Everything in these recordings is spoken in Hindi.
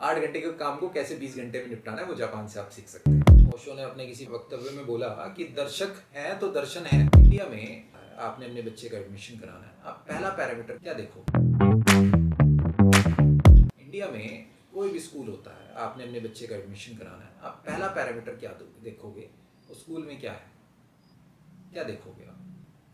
8 घंटे के काम को कैसे 20 घंटे में निपटाना है, वो जापान से आप सीख सकते हैं। ओशो ने अपने किसी वक्तव्य में बोला कि दर्शक है तो दर्शन है। इंडिया में आपने अपने बच्चे का एडमिशन कराना है, आप पहला पैरामीटर क्या देखो? इंडिया में कोई भी स्कूल होता है, आपने अपने बच्चे का एडमिशन कराना है, आप पहला पैरामीटर क्या देखोगे? उस स्कूल में क्या है, क्या देखोगे आप?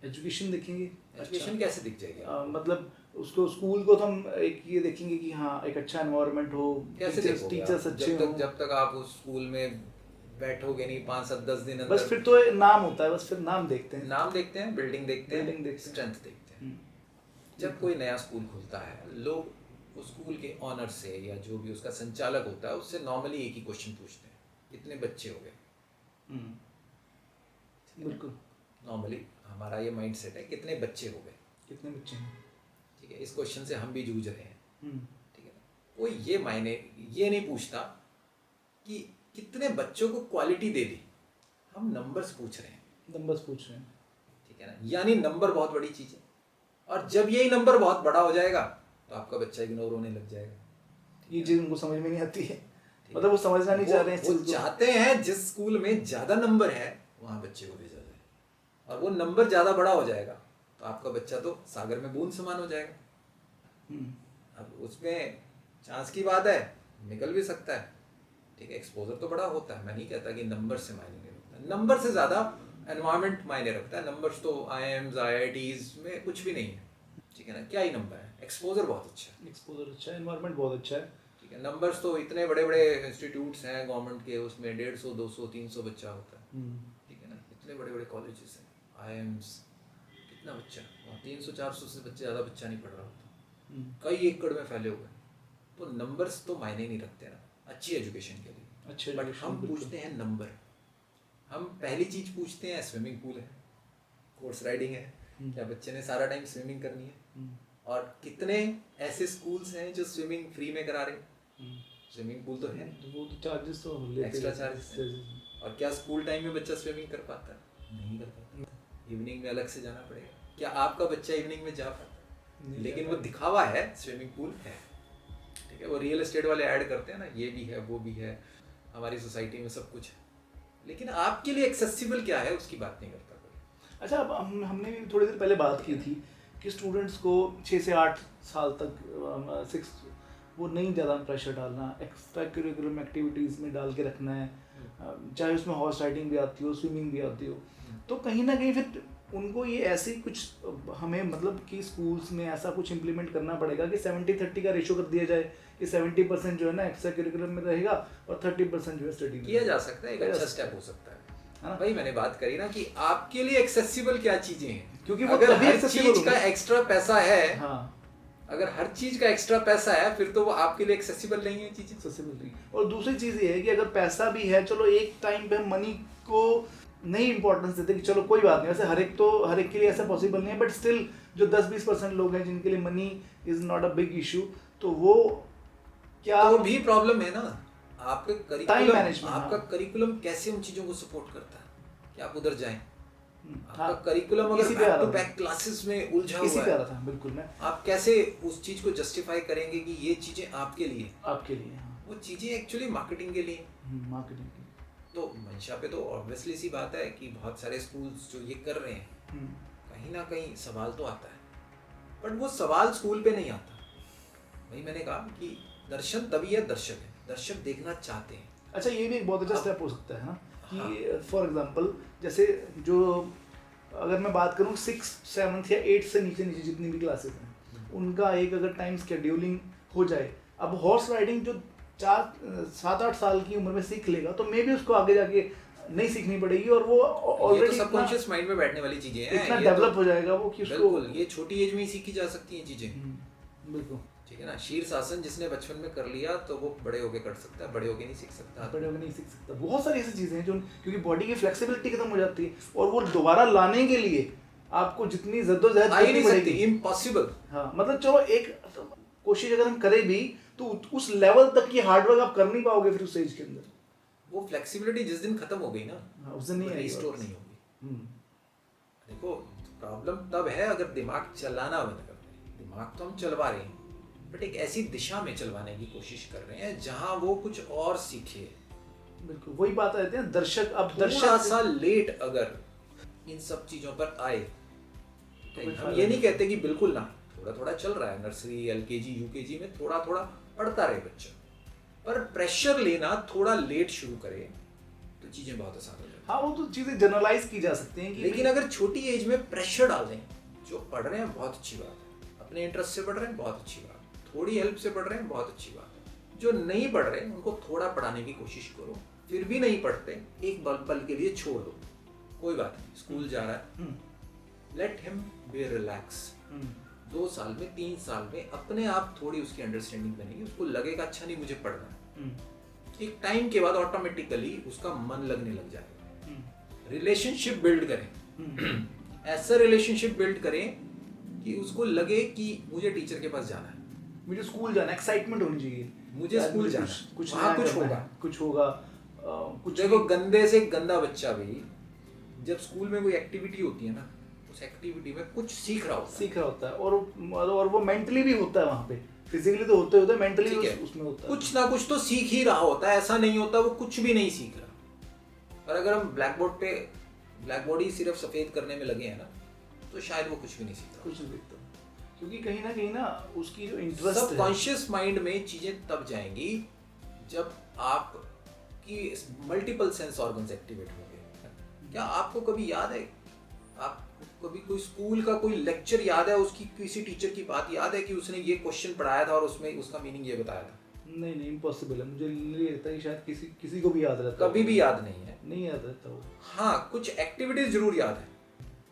एजुकेशन देखेंगे। एजुकेशन अच्छा। कैसे दिख जाएगी? मतलब उसको स्कूल को तो हम एक ये देखेंगे कि हाँ एक अच्छा एनवायरनमेंट हो, कैसे टीचर्स अच्छे हो। जब तक आप उस स्कूल में बैठोगे नहीं 5-7-10 दिन अंदर, बस फिर तो नाम होता है, बस फिर नाम देखते हैं, नाम देखते हैं, बिल्डिंग देखते हैं, स्ट्रेंथ देखते हैं। जब कोई नया स्कूल खुलता है, लोग उस स्कूल के ऑनर से या जो भी उसका संचालक होता है उससे नॉर्मली एक ही क्वेश्चन पूछते हैं, कितने बच्चे हो गए? बिल्कुल नॉर्मली हमारा ये माइंड सेट है, कितने बच्चे हो गए, कितने बच्चे हैं। ठीक है, इस क्वेश्चन से हम भी जूझ रहे हैं। ठीक है, कोई ये नहीं पूछता कि कितने बच्चों को क्वालिटी दे दी, हम नंबर्स पूछ रहे हैं। ठीक है ना, यानी नंबर बहुत बड़ी चीज है, और जब यही नंबर बहुत बड़ा हो जाएगा तो आपका बच्चा इग्नोर होने लग जाएगा। ये चीज उनको समझ में नहीं आती है, मतलब वो समझना नहीं चाह रहे हैं। वो चाहते हैं जिस स्कूल में ज्यादा नंबर है वहां बच्चे को भेजा जाए, और वो नंबर ज्यादा बड़ा हो जाएगा तो आपका बच्चा तो सागर में बूंद समान हो जाएगा। अब उसमें चांस की बात है, निकल भी सकता है। ठीक है, एक्सपोजर तो बड़ा होता है, मैं नहीं कहता कि नंबर से मायने नहीं रखता, नंबर से ज्यादा एनवायरनमेंट मायने रखता है। नंबर्स तो IIMs IITs में कुछ भी नहीं है। ठीक है ना, क्या ही नंबर है, एक्सपोजर बहुत अच्छा है, एनवायरनमेंट बहुत अच्छा है। ठीक है, नंबर्स तो इतने बड़े बड़े इंस्टीट्यूट्स हैं गवर्नमेंट के, उसमें 150 200 300 बच्चा होता है। ठीक है ना, इतने बड़े बड़े कॉलेजेस हैं, IIMs, कितना बच्चा वहाँ 300-400 से बच्चे ज़्यादा बच्चा नहीं पढ़ रहा होता, कई एकड़ में फैले हुए। तो नंबर्स तो मायने नहीं रखते ना अच्छी एजुकेशन के लिए। बट हम पूछते हैं नंबर, हम पहली चीज पूछते हैं स्विमिंग पूल है, हॉर्स राइडिंग है, क्या बच्चे ने सारा टाइम स्विमिंग करनी है? और कितने ऐसे स्कूल्स हैं जो स्विमिंग फ्री में करा रहे हैं? स्विमिंग पूल तो है, वो तो चार्जेस तो लेते, एक्स्ट्रा चार्जेस। और क्या स्कूल टाइम में बच्चा स्विमिंग कर पाता है? नहीं कर पाता, इवनिंग में अलग से जाना पड़ेगा। क्या आपका बच्चा इवनिंग में जा पाता है? लेकिन वो दिखावा है, स्विमिंग पूल है। ठीक है, वो रियल एस्टेट वाले ऐड करते हैं ना, ये भी है वो भी है, हमारी सोसाइटी में सब कुछ है, लेकिन आपके लिए एक्सेसिबल क्या है उसकी बात नहीं करता कोई। अच्छा, अब हमने भी थोड़ी देर पहले बात की थी कि स्टूडेंट्स को 6 से 8 साल तक 6 वो नहीं ज़्यादा प्रेशर डालना, एक्स्ट्रा करिकुलम एक्टिविटीज़ में डाल के रखना है, चाहे उसमें हॉर्स राइडिंग भी आती हो, स्विमिंग भी आती हो। तो कहीं ना कहीं फिर उनको ये ऐसी कुछ हमें मतलब कि स्कूल्स में ऐसा कुछ इम्प्लीमेंट करना पड़ेगा कि 70-30 का रेशो कर दिया जाए कि 70% जो है ना एक्स्ट्रा करिकुलम में रहेगा और 30% जो है स्टडी में। किया जा सकता है, एक अच्छा स्टेप हो सकता है। भाई मैंने बात करी ना कि आपके लिए एक्सेसिबल क्या चीजें हैं, क्योंकि अगर हर चीज का एक्स्ट्रा पैसा है, अगर हर चीज का एक्स्ट्रा पैसा है फिर तो वो आपके लिए एक्सेसिबल नहीं है चीजें। एक्सेसिबल नहीं। और दूसरी चीज ये है कि अगर पैसा भी है, चलो एक टाइम पे मनी को नहीं इंपॉर्टेंस देते कि चलो कोई बात नहीं, वैसे हर एक के लिए ऐसा पॉसिबल नहीं है, बट स्टिल जो 10-20% लोग हैं जिनके लिए money is not a big issue, तो वो क्या तो भी प्रॉब्लम है ना। आपका करिकुलम कैसे उन चीजों को सपोर्ट करता है कि आप उधर जाएं? आपका करिकुलम अगर बैक टू बैक क्लासेस में उलझा हुआ है, था बिल्कुल मैं, आप कैसे उस चीज को जस्टिफाई करेंगे कि ये चीजें आपके लिए वो चीजें एक्चुअली मार्केटिंग के लिए। तो मंशा पे तो ऑब्वियसली सी बात है कि बहुत सारे स्कूल्स जो ये कर रहे हैं, कहीं ना कहीं सवाल तो आता है, बट वो सवाल स्कूल पे नहीं आता। वही मैंने कहा कि दर्शन तभी है, दर्शक देखना चाहते हैं। अच्छा, ये भी एक बहुत अच्छा स्टेप हो सकता है ना कि फॉर एग्जांपल जैसे जो अगर मैं बात करूँ 6, 7 या 8 से नीचे जितनी भी क्लासेस हैं उनका एक अगर टाइम शेड्यूलिंग हो जाए। अब हॉर्स राइडिंग जो 7-8 साल की उम्र में सीख लेगा तो मे भी उसको आगे जाके नहीं सीखनी पड़ेगी, और वो ऑलरेडी सबकॉन्शियस माइंड में बैठने वाली चीजें हैं, इतना डेवलप हो जाएगा वो कि उसको ये छोटी एज में ही सीखी जा सकती हैं चीजें। बिल्कुल ठीक है ना, शीर्षासन जिसने बचपन में कर लिया तो वो बड़े होके कर सकता है, बड़े होके नहीं सीख सकता। बहुत सारी ऐसी चीजें हैं जो क्योंकि बॉडी की फ्लेक्सिबिलिटी खत्म हो जाती है, और वो दोबारा लाने के लिए आपको जितनी जद्दोजहद करनी पड़ेगी, इम्पॉसिबल। हाँ, मतलब चलो एक कोशिश अगर हम करें भी तो उस लेवल तक की हार्डवर्क आप कर नहीं पाओगे फिर उस एज के अंदर। वो फ्लेक्सिबिलिटी जिस दिन खत्म हो गई ना, उस दिन नहीं रिस्टोर नहीं होगी। देखो प्रॉब्लम तब है अगर दिमाग चलाना बंद कर दें। दिमाग तो हम चलवा रहे हैं, बट एक ऐसी दिशा में चलवाने की कोशिश कर रहे हैं जहां वो कुछ और सीखे। बिल्कुल वही बात आ जाती है, दर्शक अब थोड़ा दर्शक सा लेट अगर इन सब चीजों पर आए, कोई हम फायदा ये नहीं नहीं। कहते कि बिल्कुल ना, थोड़ा थोड़ा चल रहा है, नर्सरी LKG UKG में थोड़ा थोड़ा पढ़ता रहे बच्चा, पर प्रेशर लेना थोड़ा लेट शुरू करे तो चीजें बहुत आसान हो जाती हैं। हाँ वो तो चीजें जनरलाइज की जा सकती हैं कि लेकिन अगर छोटी एज में प्रेशर डाल दें, जो पढ़ रहे हैं बहुत अच्छी बात है, अपने इंटरेस्ट से पढ़ रहे हैं बहुत अच्छी बात है, थोड़ी हेल्प से पढ़ रहे हैं बहुत अच्छी बात है, जो नहीं पढ़ रहे उनको थोड़ा पढ़ाने की कोशिश करो, फिर भी नहीं पढ़ते एक पल के लिए छोड़ दो, कोई बात नहीं, स्कूल जा रहा है, लेट हिम बी रिलैक्स। 2 साल में 3 साल में अपने आप थोड़ी उसकी अंडरस्टैंडिंग बनेगी, उसको लगेगा अच्छा नहीं मुझे पढ़ना है, एक टाइम के बाद ऑटोमेटिकली उसका मन लगने लग जाएगा। रिलेशनशिप बिल्ड करें, ऐसा रिलेशनशिप बिल्ड करें कि उसको लगे कि मुझे टीचर के पास जाना है, मुझे स्कूल जाना, एक्साइटमेंट होनी चाहिए, मुझे यार स्कूल मुझे जाना कुछ है, कुछ वहाँ नया कुछ करना होगा। है, कुछ होगा, कुछ देखो गंदे से गंदा बच्चा भी जब स्कूल में कोई एक्टिविटी होती है ना, उस एक्टिविटी में कुछ सीख रहा होता है, सीख रहा होता है, और वो मेंटली भी होता है वहाँ पे, फिजिकली तो होते होते मेंटली ठीक है, उसमें होता है, कुछ ना कुछ तो सीख ही रहा होता है, ऐसा नहीं होता वो कुछ भी नहीं सीख रहा। पर अगर हम ब्लैक बोर्ड ही सिर्फ सफेद करने में लगे हैं ना, तो शायद वो कुछ भी नहीं सीख रहा। कुछ नहीं दिखता, क्योंकि कहीं ना उसकी जो इंटरेस्ट है, सबकॉन्शियस माइंड में चीजें तब जाएंगी जब आप की मल्टीपल सेंस ऑर्गन्स एक्टिवेट होंगे। क्या आपको कभी याद है, आप कभी कोई स्कूल का कोई लेक्चर याद है, उसकी किसी टीचर की बात याद है कि उसने ये क्वेश्चन पढ़ाया था और उसमें उसका मीनिंग ये बताया था? नहीं इम्पॉसिबल है, मुझे नहीं लगता कि शायद किसी को भी याद रहता, कभी भी याद नहीं है। नहीं याद रहता वो। हाँ, कुछ एक्टिविटीज जरूर याद है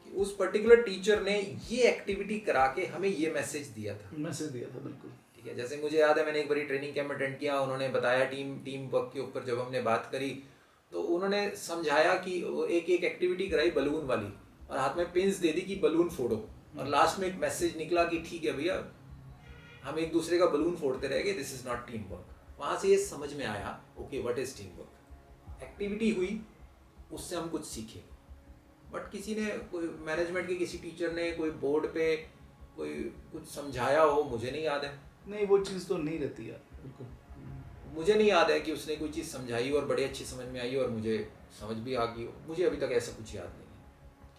कि उस पर्टिकुलर टीचर ने ये एक्टिविटी करा के हमें ये मैसेज दिया था, मैसेज दिया था, बिल्कुल। ठीक है। जैसे मुझे याद है, मैंने एक बारी ट्रेनिंग कैंप अटेंड किया, उन्होंने बताया टीम वर्क के ऊपर जब हमने बात करी तो उन्होंने समझाया कि एक एक्टिविटी कराई बलून वाली और हाथ में पिंस दे दी कि बलून फोड़ो, और लास्ट में एक मैसेज निकला कि ठीक है भैया हम एक दूसरे का बलून फोड़ते रह गए, this is not team work. वहाँ से ये समझ में आया, okay what is team work. Activity हुई, उससे हम कुछ सीखे। बट किसी ने, कोई मैनेजमेंट के किसी टीचर ने कोई बोर्ड पे कोई कुछ समझाया हो, मुझे नहीं याद है। नहीं वो चीज़ तो नहीं रहती यार, बिल्कुल। मुझे नहीं याद है कि उसने कोई चीज़ समझाई और बड़ी अच्छी समझ में आई और मुझे समझ भी आ गई हो, मुझे अभी तक ऐसा कुछ याद नहीं है।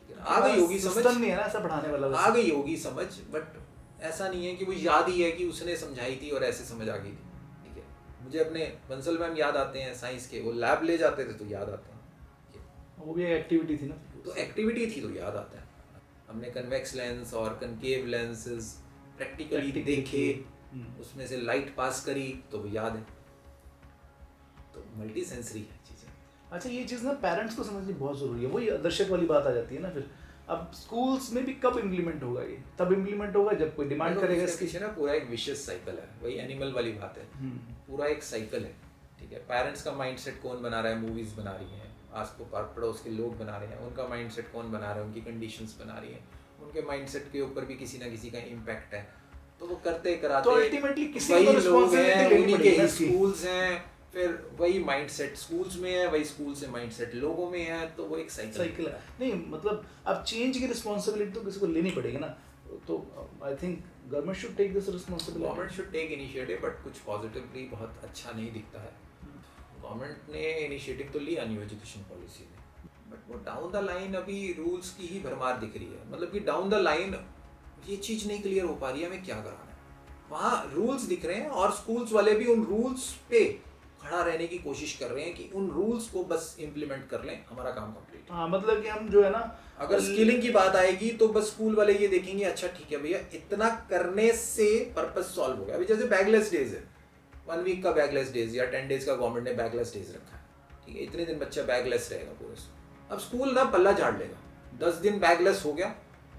ठीक है, आ गई होगी समझ, सिस्टम नहीं है ना ऐसा पढ़ाने वाला, आ गई होगी समझ, बट ऐसा नहीं है कि वो याद ही है कि उसने समझाई थी और ऐसे समझ आ गई थी। ठीक है, मुझे अपने बंसल मैम याद आते हैं साइंस के, वो लैब ले जाते थे तो याद आते हैं। वो भी एक्टिविटी थी ना, तो एक्टिविटी थी तो याद आता है। हमने कन्वेक्स लेंस और कनकेव लेंसेज प्रैक्टिकली देखे, उसमें से लाइट पास करी तो वो याद है। तो मल्टी सेंसरी है चीज़ें। अच्छा ये चीज़ ना पेरेंट्स को समझनी बहुत ज़रूरी है, वही दर्शक वाली बात आ जाती है ना फिर। अब स्कूल्स में भी कब इम्प्लीमेंट होगा ये? तब इम्प्लीमेंट होगा जब कोई डिमांड करेगा इसकी। पीछे ना पूरा एक विशियस साइकिल है, वही एनिमल वाली बात है, पूरा एक साइकिल है। ठीक है, पेरेंट्स का माइंडसेट कौन बना रहा है, मूवीज बना रही हैं, आस पड़ोस के लोग बना रहे हैं, उनका माइंडसेट कौन बना रहा है, उनकी कंडीशंस बना रही हैं, उनके माइंडसेट के ऊपर भी किसी ना किसी का इम्पैक्ट है। तो वो करते कराते तो अल्टीमेटली किसी वही को लोग रिस्पांसिबिलिटी हैं, लेनी उन्हीं पड़ेगी के ना ही इसकी। स्कूल्स हैं, फिर वही माइंडसेट स्कूल्स में है, वही स्कूल से माइंडसेट लोगों में है, तो वो एक साइकिल है। नहीं मतलब अब चेंज की रिस्पांसिबिलिटी तो किसी को लेनी पड़ेगी ना, तो I think government should take this responsibility. Government should take initiative, but कुछ पॉजिटिवली बहुत अच्छा नहीं दिखता है। गवर्नमेंट ने इनिशिएटिव तो लिया न्यू एजुकेशन पॉलिसी में, बट वो डाउन द लाइन अभी रूल्स की ही भरमार दिख रही है। मतलब कि डाउन द लाइन ये चीज़ नहीं क्लियर हो पा रही है हमें क्या कराना है। वहाँ रूल्स दिख रहे हैं और स्कूल्स वाले भी उन रूल्स पे खड़ा रहने की कोशिश कर रहे हैं कि उन रूल्स को बस इम्प्लीमेंट कर लें, हमारा काम कंप्लीट। हाँ मतलब कि हम जो है ना, अगर स्किलिंग की बात आएगी तो बस स्कूल वाले ये देखेंगे, अच्छा ठीक है भैया इतना करने से पर्पस सॉल्व हो गया। अभी जैसे बैगलेस डेज है, 1 वीक का बैगलेस डेज या 10 डेज का गवर्नमेंट ने बैगलेस डेज रखा है, ठीक है, इतने दिन बच्चा बैगलेस रहेगा पूरे से। अब स्कूल ना पल्ला झाड़ लेगा, 10 दिन बैगलेस हो गया,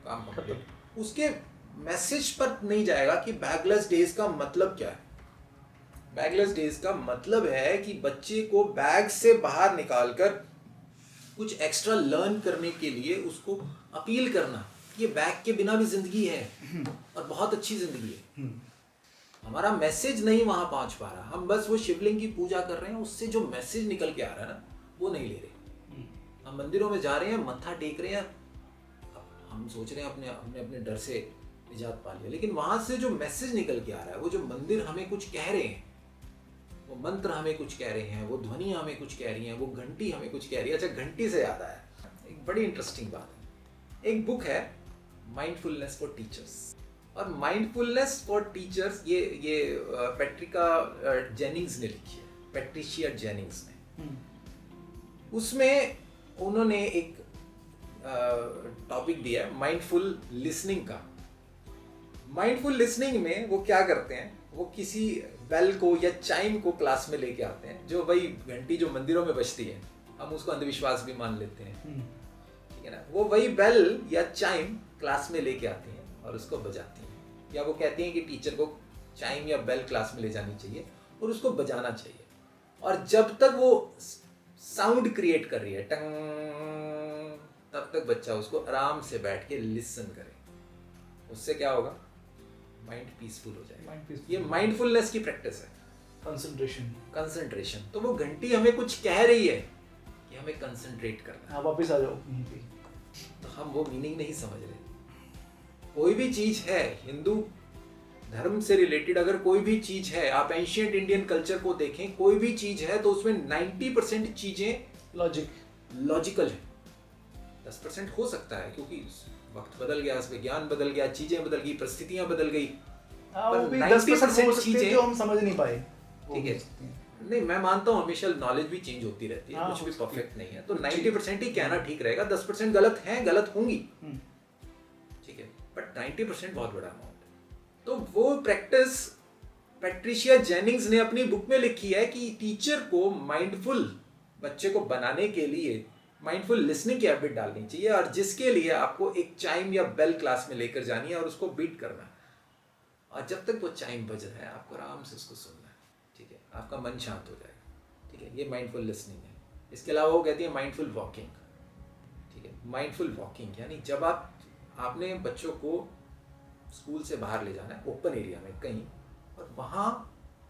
काम कंप्लीट। उसके मैसेज पर नहीं जाएगा कि बैगलेस डेज का मतलब क्या है। बैगलेस डेज का मतलब है कि बच्चे को बैग से बाहर निकालकर कुछ एक्स्ट्रा लर्न करने के लिए उसको अपील करना, ये बैग के बिना भी जिंदगी है और बहुत अच्छी जिंदगी है। हमारा मैसेज नहीं वहां पहुंच पा रहा, हम बस वो शिवलिंग की पूजा कर रहे हैं, उससे जो मैसेज निकल के आ रहा है ना वो नहीं ले रहे। हम मंदिरों में जा रहे हैं, मत्था टेक रहे हैं, हम सोच रहे हैं अपने अपने डर से इजाद पा लिया, लेकिन वहां से जो मैसेज निकल के आ रहा है, वो जो मंदिर हमें कुछ कह रहे हैं, वो मंत्र हमें कुछ कह रहे हैं, वो ध्वनियाँ हमें कुछ कह रही हैं, वो घंटी हमें कुछ कह रही है। अच्छा, घंटी से याद आया, एक बड़ी इंटरेस्टिंग बात है, एक बुक है माइंडफुलनेस फॉर टीचर्स, और माइंडफुलनेस फॉर टीचर्स ये पैट्रिका जेनिंग्स ने लिखी है, पैट्रिशिया जेनिंग्स ने। उसमें उन्होंने एक टॉपिक दिया है माइंडफुल लिसनिंग का। माइंडफुल लिसनिंग में वो क्या करते हैं, वो किसी बेल को या चाइम को क्लास में लेके आते हैं, जो वही घंटी जो मंदिरों में बजती है, हम उसको अंधविश्वास भी मान लेते हैं, ठीक है ना, वो वही बेल या चाइम क्लास में लेके आती हैं और उसको बजाती हैं, या वो कहती हैं कि टीचर को चाइम या बेल क्लास में ले जानी चाहिए और उसको बजाना चाहिए, और जब तक वो साउंड क्रिएट कर रही है टंग, तब तक बच्चा उसको आराम से बैठ के लिसन करे। उससे क्या होगा, माइंड पीसफुल हो जाएगा। ये माइंडफुलनेस की प्रैक्टिस है, कंसंट्रेशन। तो वो घंटी हमें कुछ कह रही है कि हमें कंसंट्रेट करना है, वापस आ जाओ, तो हम वो मीनिंग नहीं समझ रहे। कोई भी चीज है, हिंदू धर्म से रिलेटेड अगर कोई भी चीज है, आप एंशिएंट इंडियन कल्चर को देखें, कोई भी चीज है तो उसमें 90% चीजें लॉजिकल है, 10% हो सकता है क्योंकि वक्त बदल गया, विज्ञान बदल गया, चीजें बदल गई, परिस्थितियां बदल गई, पर 90% चीजें जो हम समझ नहीं पाए। ठीक है, नहीं मैं मानता हूँ हमेशा नॉलेज भी चेंज होती रहती है, कुछ भी परफेक्ट नहीं है, तो 90% ही कहना ठीक रहेगा, 10% गलत है, गलत होंगी, ठीक है, बट 90% बहुत बड़ा अमाउंट। तो वो प्रैक्टिस पैट्रिशिया जेनिंग्स ने अपनी बुक में लिखी है कि टीचर को माइंडफुल बच्चे को बनाने के लिए माइंडफुल लिसनिंग की हैबिट डालनी चाहिए, और जिसके लिए आपको एक चाइम या बेल क्लास में लेकर जानी है और उसको बीट करना है, और जब तक वो चाइम बज रहा है आपको आराम से उसको सुनना है, ठीक है, आपका मन शांत हो जाएगा, ठीक है, ये माइंडफुल लिसनिंग है। इसके अलावा वो कहती है माइंडफुल वॉकिंग, ठीक है, माइंडफुल वॉकिंग यानी जब आपने बच्चों को स्कूल से बाहर ले जाना है ओपन एरिया में कहीं, और वहाँ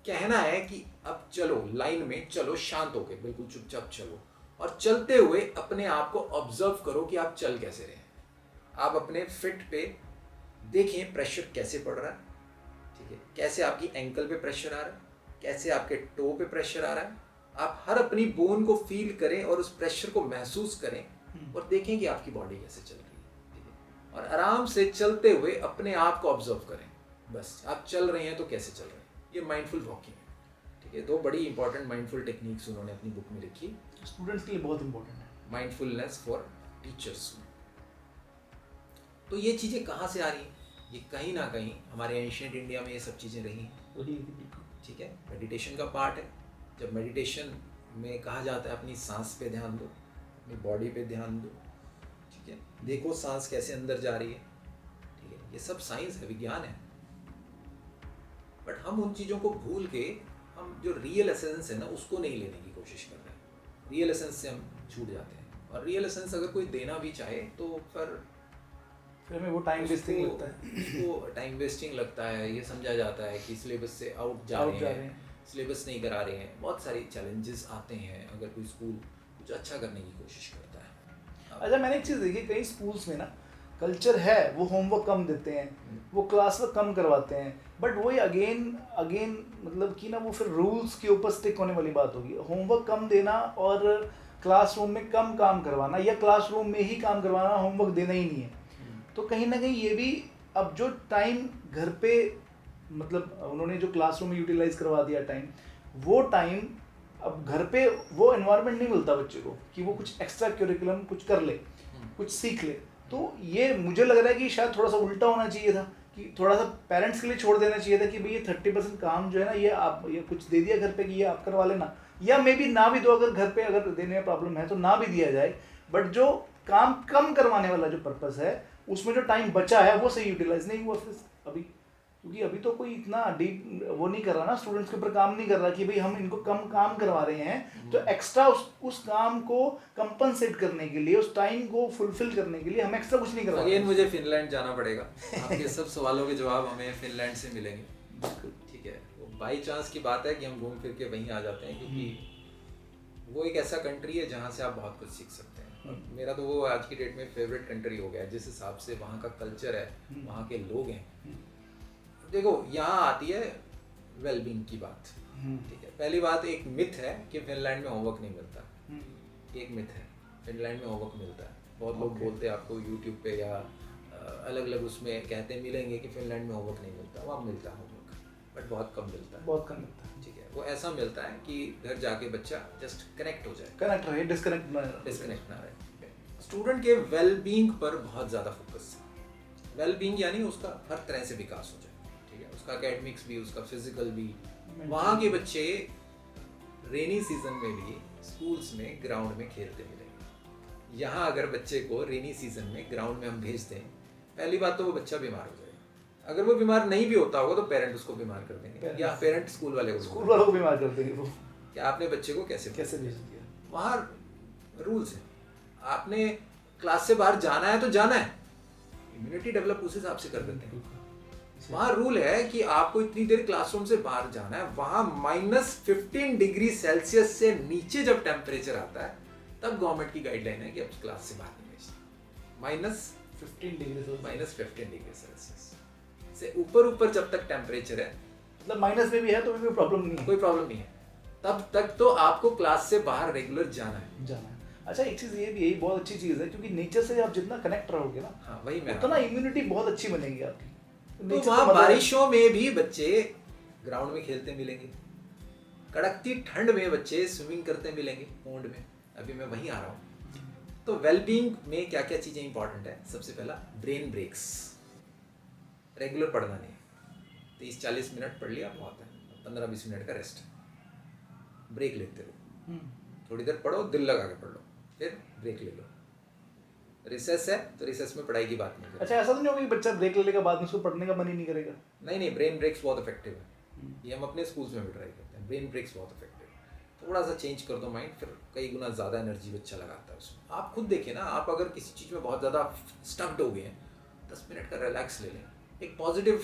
कहना है कि अब चलो, लाइन में चलो, शांत होके बिल्कुल चुपचाप चलो, और चलते हुए अपने आप को ऑब्जर्व करो कि आप चल कैसे रहे हैं, आप अपने फिट पे देखें प्रेशर कैसे पड़ रहा है, ठीक है, कैसे आपकी एंकल पे प्रेशर आ रहा है, कैसे आपके टो पे प्रेशर आ रहा है, आप हर अपनी बोन को फील करें और उस प्रेशर को महसूस करें, और देखें कि आपकी बॉडी कैसे चल रही है, ठीक है, और आराम से चलते हुए अपने आप को ऑब्जर्व करें, बस आप चल रहे हैं तो कैसे चल रहे हैं, ये माइंडफुल वॉकिंग है, ठीक है। दो बड़ी इंपॉर्टेंट माइंडफुल टेक्निक्स उन्होंने अपनी बुक में लिखी, स्टूडेंट्स के लिए बहुत इंपॉर्टेंट है, माइंडफुलनेस फॉर टीचर्स में। तो ये चीज़ें कहाँ से आ रही हैं, ये कहीं ना कहीं हमारे एंशिएंट इंडिया में ये सब चीज़ें रही हैं, ठीक है, मेडिटेशन का पार्ट है। जब मेडिटेशन में कहा जाता है अपनी सांस पे ध्यान दो, अपनी बॉडी पे ध्यान दो, ठीक है, देखो सांस कैसे अंदर जा रही है, ठीक है, ये सब साइंस है, विज्ञान है, बट हम उन चीज़ों को भूल के हम जो रियल एसेंस है ना उसको नहीं लेने की कोशिश कर रहे हैं, रियल एसेंस से हम छूट जाते हैं, और रियल एसेंस अगर कोई देना भी चाहे तो फिर हमें वो टाइम वेस्टिंग लगता है, उसको टाइम वेस्टिंग लगता है, ये समझा जाता है कि सिलेबस से आउट जा रहे हैं, सिलेबस नहीं करा रहे हैं, बहुत सारी चैलेंजेस आते हैं अगर कोई स्कूल कुछ अच्छा करने की कोशिश करता है। अच्छा, मैंने एक चीज़ देखी, कई स्कूल्स में ना कल्चर है वो होमवर्क कम देते हैं, वो क्लास वर्क कम करवाते हैं, बट वही अगेन मतलब कि ना वो फिर रूल्स के ऊपर स्टिक होने वाली बात होगी। होमवर्क कम देना और क्लासरूम में कम काम करवाना, या क्लासरूम में ही काम करवाना, होमवर्क देना ही नहीं है, तो कहीं ना कहीं ये भी अब जो टाइम घर पे मतलब उन्होंने जो क्लासरूम में यूटिलाइज करवा दिया टाइम, वो टाइम अब घर पे वो एनवायरनमेंट नहीं मिलता बच्चे को कि वो कुछ एक्स्ट्रा करिकुलम कुछ कर ले, कुछ सीख ले। तो ये मुझे लग रहा है कि शायद थोड़ा सा उल्टा होना चाहिए था, कि थोड़ा सा पेरेंट्स के लिए छोड़ देना चाहिए था कि भाई ये 30% काम जो है ना ये आप ये कुछ दे दिया घर पे कि ये आप करवा लेना, या मे बी ना भी दो, अगर घर पे अगर देने में प्रॉब्लम है तो ना भी दिया जाए, बट जो काम कम करवाने वाला जो पर्पस है उसमें जो टाइम बचा है वो सही यूटिलाइज नहीं हुआ फिर अभी, क्योंकि अभी तो कोई इतना डीप वो नहीं कर रहा ना, स्टूडेंट्स के ऊपर काम नहीं कर रहा कि भाई हम इनको कम काम करवा रहे हैं, तो एक्स्ट्रा उस काम को कंपनसेट करने के लिए, उस टाइम को फुलफिल करने के लिए हम एक्स्ट्रा कुछ नहीं करवा रहे। अगेन मुझे फिनलैंड जाना पड़ेगा, आपके सब सवालों के जवाब हमें फिनलैंड से मिलेंगे, ठीक है, वो बाई चांस की बात है कि हम घूम फिर के वहीं आ जाते हैं, क्योंकि वो एक ऐसा कंट्री है जहाँ से आप बहुत कुछ सीख सकते हैं। मेरा तो वो आज की डेट में फेवरेट कंट्री हो गया है, जिस हिसाब से वहाँ का कल्चर है, वहाँ के लोग हैं। देखो यहाँ आती है वेलबींग की बात, ठीक है। पहली बात, एक मिथ है कि फिनलैंड में होमवर्क नहीं मिलता, एक मिथ है, फिनलैंड में होमवर्क मिलता है। बहुत लोग बोलते हैं आपको यूट्यूब पे या अलग अलग उसमें कहते हैं मिलेंगे कि फिनलैंड में होमवर्क नहीं मिलता, वहाँ मिलता है होमवर्क, बट बहुत कम मिलता है, बहुत कम मिलता है। ठीक है। वो ऐसा मिलता है कि घर जाके बच्चा जस्ट कनेक्ट हो जाए, कनेक्ट रहे, डिस्कनेक्ट ना रहे। स्टूडेंट के वेलबींग पर बहुत ज़्यादा फोकस है। वेलबींग यानी उसका हर तरह से विकास हो जाए, ठीक है, उसका एकेडमिक्स भी, उसका फिजिकल भी। वहाँ के बच्चे रेनी सीजन में भी स्कूल्स में ग्राउंड में खेलते मिलेंगे। यहाँ अगर बच्चे को रेनी सीजन में ग्राउंड में हम भेज दें, पहली बात तो वो बच्चा बीमार हो जाएगा। अगर वो बीमार नहीं भी होता होगा तो पेरेंट उसको बीमार कर देंगे, या पेरेंट स्कूल वाले को बीमार कर देंगे। वो कि आपने बच्चे को कैसे भेज दिया। वहाँ रूल्स है, आपने क्लास से बाहर जाना है तो जाना है, इम्यूनिटी डेवलप उस हिसाब से कर देते हैं। वहाँ रूल है कि आपको इतनी देर क्लासरूम से बाहर जाना है। वहाँ -15 डिग्री सेल्सियस से नीचे जब टेम्परेचर आता है तब गवर्नमेंट की गाइडलाइन है कि अब क्लास से बाहर नहीं भेजना। -15 डिग्री सेल्सियस से ऊपर जब तक टेम्परेचर है, मतलब माइनस में भी है तो भी कोई प्रॉब्लम नहीं है, तब तक तो आपको क्लास से बाहर रेगुलर जाना है। अच्छा, एक चीज ये भी, यही बहुत अच्छी चीज है, क्योंकि नेचर से आप जितना कनेक्ट रहोगे ना, हाँ, वही मैं उतना इम्यूनिटी बहुत अच्छी बनेगी आपकी। तो वहाँ बारिशों में भी बच्चे ग्राउंड में खेलते मिलेंगे, कड़कती ठंड में बच्चे स्विमिंग करते मिलेंगे पोंड में। अभी मैं वहीं आ रहा हूँ। तो वेलबींग में क्या क्या चीज़ें इंपॉर्टेंट है? सबसे पहला, ब्रेन ब्रेक्स। रेगुलर पढ़ना नहीं, 30-40 मिनट पढ़ लिया बहुत है, 15-20 मिनट का रेस्ट, ब्रेक लेते रहो। थोड़ी देर पढ़ो, दिल लगा के पढ़ लो, फिर ब्रेक ले लो। रिसेस है तो रिसेस में पढ़ाई की बात नहीं करें। अच्छा, ऐसा तो नहीं होगा कि बच्चा ब्रेक लेने के बाद में उसको पढ़ने का मन ही नहीं करेगा? नहीं, ब्रेन ब्रेक्स बहुत इफेक्टिव है। ये हम अपने स्कूल्स में भी ट्राई करते हैं। ब्रेन ब्रेक्स बहुत इफेक्टिव। थोड़ा सा चेंज कर दो माइंड, फिर कई गुना ज़्यादा एनर्जी बच्चा लगाता है उसमें। आप खुद देखिए ना, आप अगर किसी चीज़ में बहुत ज़्यादा स्टक्ड हो गए हैं, 10 मिनट का रिलैक्स ले लें, एक पॉजिटिव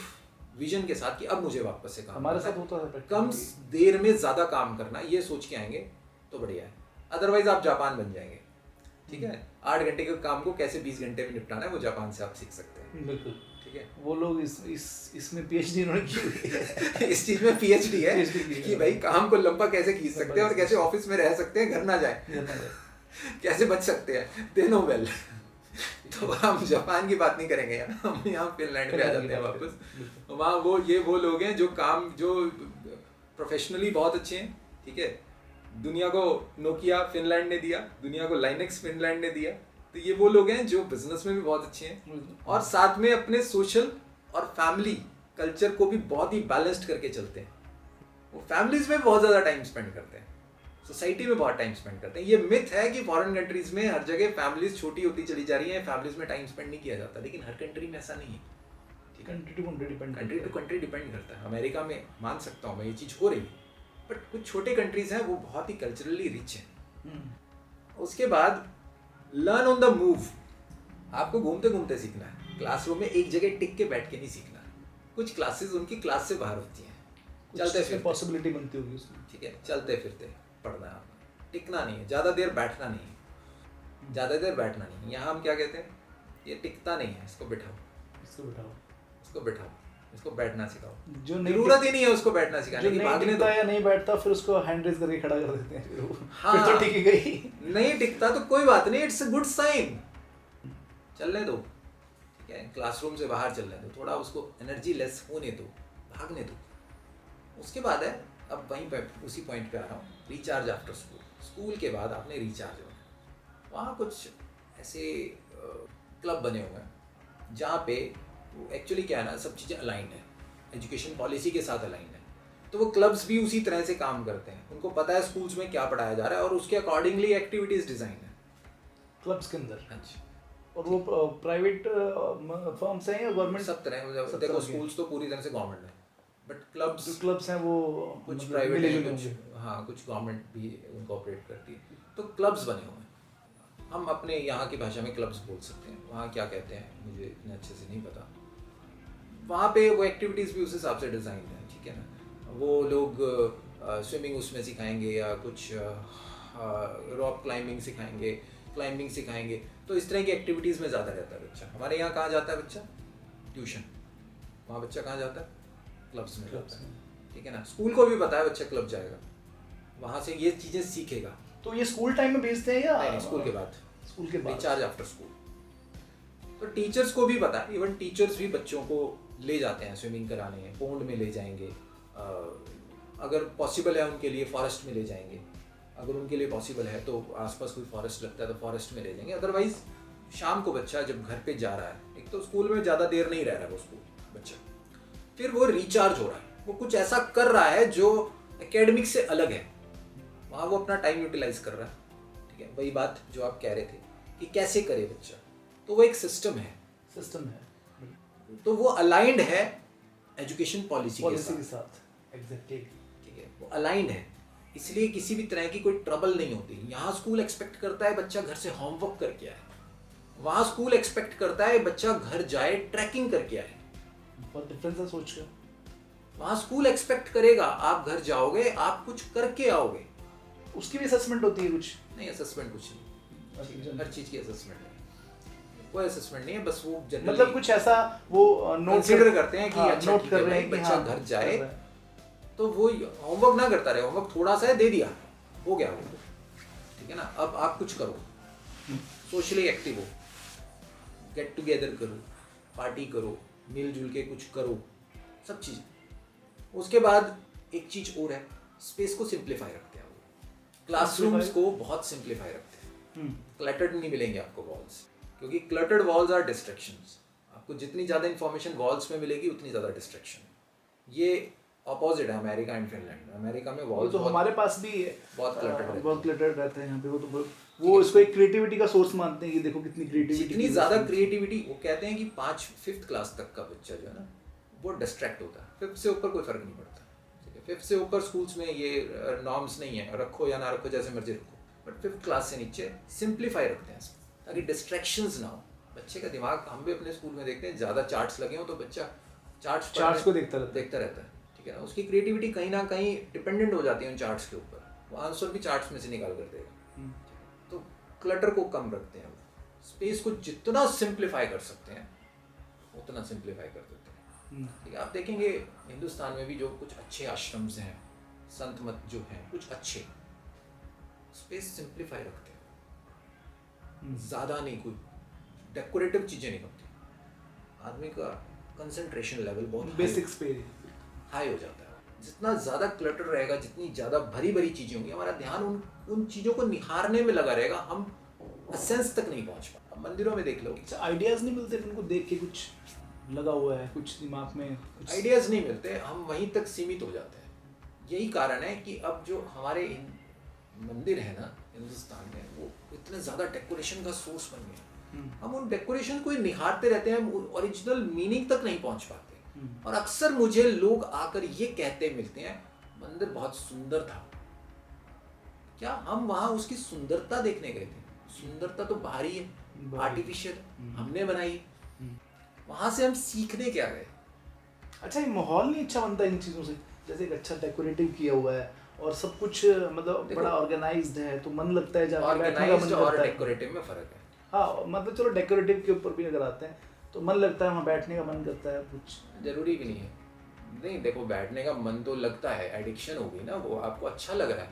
विजन के साथ कि अब मुझे वापस से काम, हमारे साथ होता है, कम देर में ज़्यादा काम करना, ये सोच के आएंगे तो बढ़िया है। अदरवाइज आप जापान बन जाएंगे, ठीक है। 8 घंटे के काम को कैसे 20 घंटे में निपटाना है, वो जापान से आप सीख सकते हैं। बिल्कुल, ठीक है। वो लोग इसमें पीएचडी इन्होंने की हुई है। इस चीज में पीएचडी है कि भाई काम को लंबा कैसे खींच सकते हैं और कैसे ऑफिस में रह सकते हैं, घर ना जाए, कैसे बच सकते हैं, दे नो वेल। तो हम जापान की बात नहीं करेंगे यार, हम यहाँ फिनलैंड पे आ जाते हैं वापस। वहाँ वो लोग हैं जो प्रोफेशनली बहुत अच्छे हैं, ठीक है। दुनिया को नोकिया फिनलैंड ने दिया, दुनिया को लाइनेक्स फिनलैंड ने दिया। तो ये वो लोग हैं जो बिजनेस में भी बहुत अच्छे हैं और साथ में अपने सोशल और फैमिली कल्चर को भी बहुत ही बैलेंस्ड करके चलते हैं। वो फैमिलीज में बहुत ज़्यादा टाइम स्पेंड करते हैं, सोसाइटी में बहुत टाइम स्पेंड करते हैं। ये मिथ है कि फॉरेन कंट्रीज में हर जगह फैमिलीज छोटी होती चली जा रही हैं, फैमिलीज में टाइम स्पेंड नहीं किया जाता, लेकिन हर कंट्री में ऐसा नहीं है। कंट्री टू कंट्री डिपेंड करता है। अमेरिका में मान सकता हूँ मैं ये चीज़ हो रही है, बट कुछ छोटे कंट्रीज हैं वो बहुत ही कल्चरली रिच हैं। उसके बाद लर्न ऑन द मूव। आपको घूमते घूमते सीखना है, क्लासरूम में एक जगह टिक के बैठ के नहीं सीखना है। कुछ क्लासेस उनकी क्लास से बाहर होती हैं, चलते फिरते पॉसिबिलिटी बनती होगी उसमें, ठीक है, चलते फिरते पढ़ना है, टिकना नहीं है, ज़्यादा देर बैठना नहीं है, ज़्यादा देर बैठना नहीं है। यहाँ हम क्या कहते हैं, ये टिकता नहीं है, इसको बिठाओ, इसको बैठना सिखाओ। जो जरूरत ही नहीं है उसको बैठना सिखाने की, भागने दो। या नहीं बैठता फिर उसको हैंड रेज करके खड़ा कर देते हैं, फिर तो टिक गई। नहीं टिकता तो कोई बात नहीं, इट्स अ गुड साइन, चलने दो, ठीक है। क्लासरूम से बाहर चलने दो, थोड़ा उसको एनर्जी लेस होने दो, भागने दो। उसके बाद है, अब वहीं पे उसी पॉइंट पे आ रहा हूँ, रिचार्ज आफ्टर स्कूल। स्कूल के बाद आपने रिचार्ज होना है। वहाँ कुछ ऐसे क्लब बने हुए हैं जहाँ पे एक्चुअली क्या है ना, सब चीज़ें अलाइंड है, एजुकेशन पॉलिसी के साथ अलाइंड है। तो वो क्लब्स भी उसी तरह से काम करते हैं, उनको पता है स्कूल्स में क्या पढ़ाया जा रहा है और उसके अकॉर्डिंगली एक्टिविटीज़ डिज़ाइन है क्लब्स के अंदर। हाँ जी। और वो प्राइवेट फर्म्स हैं या गवर्नमेंट? सब तरह, देखो स्कूल्स तो पूरी तरह से गवर्नमेंट है, बट क्लब्स हैं वो कुछ प्राइवेट हैं, कुछ हाँ, कुछ गवर्नमेंट भी उनको ऑपरेट करती है। तो क्लब्स बने हुए हैं, हम अपने यहाँ की भाषा में क्लब्स बोल सकते हैं, वहाँ क्या कहते हैं मुझे इतने अच्छे से नहीं पता। वहाँ पे वो एक्टिविटीज़ भी उस हिसाब से डिज़ाइन है, ठीक है ना। वो लोग स्विमिंग उसमें सिखाएंगे या कुछ रॉक क्लाइंबिंग सिखाएंगे क्लाइंबिंग सिखाएंगे, तो इस तरह की एक्टिविटीज़ में ज़्यादा रहता है बच्चा। हमारे यहाँ कहाँ जाता है बच्चा? ट्यूशन। वहाँ बच्चा कहाँ जाता है? क्लब्स में जाता है, ठीक है ना। स्कूल को भी पता है बच्चा क्लब जाएगा, वहाँ से ये चीज़ें सीखेगा। तो ये स्कूल टाइम में भेजते हैं या नहीं, स्कूल के बाद, स्कूल के बाद रिचार्ज आफ्टर स्कूल। तो टीचर्स को भी पता है, इवन टीचर्स भी बच्चों को ले जाते हैं स्विमिंग कराने, पोंड में ले जाएंगे, अगर पॉसिबल है उनके लिए फॉरेस्ट में ले जाएंगे, अगर उनके लिए पॉसिबल है तो आसपास कोई फॉरेस्ट लगता है तो फॉरेस्ट में ले जाएंगे। अदरवाइज शाम को बच्चा जब घर पे जा रहा है, एक तो स्कूल में ज़्यादा देर नहीं रह रहा है वो स्कूल बच्चा, फिर वो रिचार्ज हो रहा है, वो कुछ ऐसा कर रहा है जो एकेडमिक से अलग है, वहाँ वो अपना टाइम यूटिलाइज कर रहा है, ठीक है। वही बात जो आप कह रहे थे कि कैसे करे बच्चा, तो वो एक सिस्टम है, तो वो अलाइंड है एजुकेशन पॉलिसी के साथ, एग्जैक्टली, ठीक है, वो अलाइंड है, इसलिए किसी भी तरह की कोई ट्रबल नहीं होती। यहाँ स्कूल एक्सपेक्ट करता है बच्चा घर से होमवर्क करके आए, वहाँ स्कूल एक्सपेक्ट करता है बच्चा घर जाए ट्रैकिंग करके आए। बहुत डिफरेंस है सोच का। वहाँ स्कूल एक्सपेक्ट करेगा आप घर जाओगे, आप कुछ करके आओगे। उसकी भी असेसमेंट होती है कुछ? नहीं, असेसमेंट कुछ नहीं, हर चीज़ की असेसमेंट है, कोई असेसमेंट नहीं है, बस वो जनरली मतलब कुछ ऐसा वो नोट कंसीडर करते हैं कि अच्छा नोट कर रहे हैं कि बच्चा घर जाए, तो वो होमवर्क ना करता रहे, होमवर्क थोड़ा सा है दे दिया, हो गया वो, ठीक है ना। अब आप कुछ करो, सोशली एक्टिव हो, गेट टुगेदर करो, पार्टी करो, मिलजुल के कुछ करो, सब चीज़। उसके बाद एक चीज़ और है, स्पेस को सिंप्लीफाई रखते हैं वो, क्लासरूम्स को बहुत सिंप्लीफाई रखते हैं। क्लटर्ड नहीं मिलेंगे आपको वॉल्स, क्योंकि क्लटर्ड वॉल्स आर डिस्ट्रैक्शंस। आपको जितनी ज़्यादा इंफॉर्मेशन वॉल्स में मिलेगी उतनी ज़्यादा डिस्ट्रैक्शन। ये अपोजिट है अमेरिका एंड फिनलैंड। अमेरिका में वॉल्स तो हमारे पास भी बहुत क्लटर्ड रहते हैं यहाँ पे। वो इसको एक क्रिएटिविटी का सोर्स मानते हैं कि देखो कितनी क्रिएटिविटी, जितनी ज़्यादा क्रिएटिविटी, वो कहते हैं कि 5th क्लास तक का बच्चा जो है ना वो डिस्ट्रैक्ट होता है, 5th से ऊपर कोई फ़र्क नहीं पड़ता, ठीक है। 5th से ऊपर स्कूल्स में ये नॉर्म्स नहीं है, रखो या ना रखो जैसे मर्जी रखो, बट 5th क्लास से नीचे सिंप्लीफाई रखते हैं ताकि डिस्ट्रैक्शंस ना हो। बच्चे का दिमाग, हम भी अपने स्कूल में देखते हैं, ज़्यादा चार्ट्स लगे हो तो बच्चा चार्ट्स को देखता रहता है, ठीक है ना। उसकी क्रिएटिविटी कहीं ना कहीं डिपेंडेंट हो जाती है उन चार्ट्स के ऊपर, वो आंसर भी चार्ट्स में से निकाल कर देगा। तो क्लटर को कम रखते हैं, स्पेस को जितना सिंप्लीफाई कर सकते हैं उतना सिंप्लीफाई कर देते हैं, ठीक है। आप देखेंगे हिंदुस्तान में भी जो कुछ अच्छे आश्रम्स हैं, संत मत जो हैं, कुछ अच्छे स्पेस सिंप्लीफाई रखते हैं, ज़्यादा नहीं, कोई डेकोरेटिव चीज़ें नहीं होती, आदमी का कंसंट्रेशन लेवल बहुत बेसिक्स पे हाई हो जाता है। जितना ज़्यादा क्लटर रहेगा, जितनी ज़्यादा भरी भरी चीज़ें होंगी, हमारा ध्यान उन चीज़ों को निहारने में लगा रहेगा, हम एसेंस तक नहीं पहुंच पाते। मंदिरों में देख लो, आइडियाज़ नहीं मिलते, उनको देख के कुछ लगा हुआ है, कुछ दिमाग में आइडियाज़ नहीं मिलते, हम वहीं तक सीमित हो जाते हैं। यही कारण है कि अब जो हमारे मंदिर है ना हिंदुस्तान में, वो इतने ज़्यादा डेकोरेशन का सोर्स बन गए, हम उन डेकोरेशन को निहारते रहते हैं, हम ओरिजिनल मीनिंग तक नहीं पहुंच पाते। और अक्सर मुझे लोग आकर ये कहते मिलते हैं, मंदिर बहुत सुंदर था। क्या हम वहाँ उसकी सुंदरता देखने गए थे? सुंदरता तो बाहरी है, आर्टिफिशियल, हमने बनाई। वहाँ से हम सीखने क्या गए? अच्छा, ये माहौल नहीं अच्छा बनता इन चीज़ों से, जैसे एक अच्छा डेकोरेटिव किया हुआ है और सब कुछ मतलब बड़ा ऑर्गेनाइज्ड है, तो मन लगता है जाके बैठने का मन करता है। डेकोरेटिव में फर्क है। हाँ, मतलब चलो डेकोरेटिव के ऊपर भी अगर आते हैं तो मन लगता है, वहाँ बैठने का मन करता है, कुछ जरूरी भी नहीं है। नहीं, देखो बैठने का मन तो लगता है, एडिक्शन होगी ना, वो आपको अच्छा लग रहा है,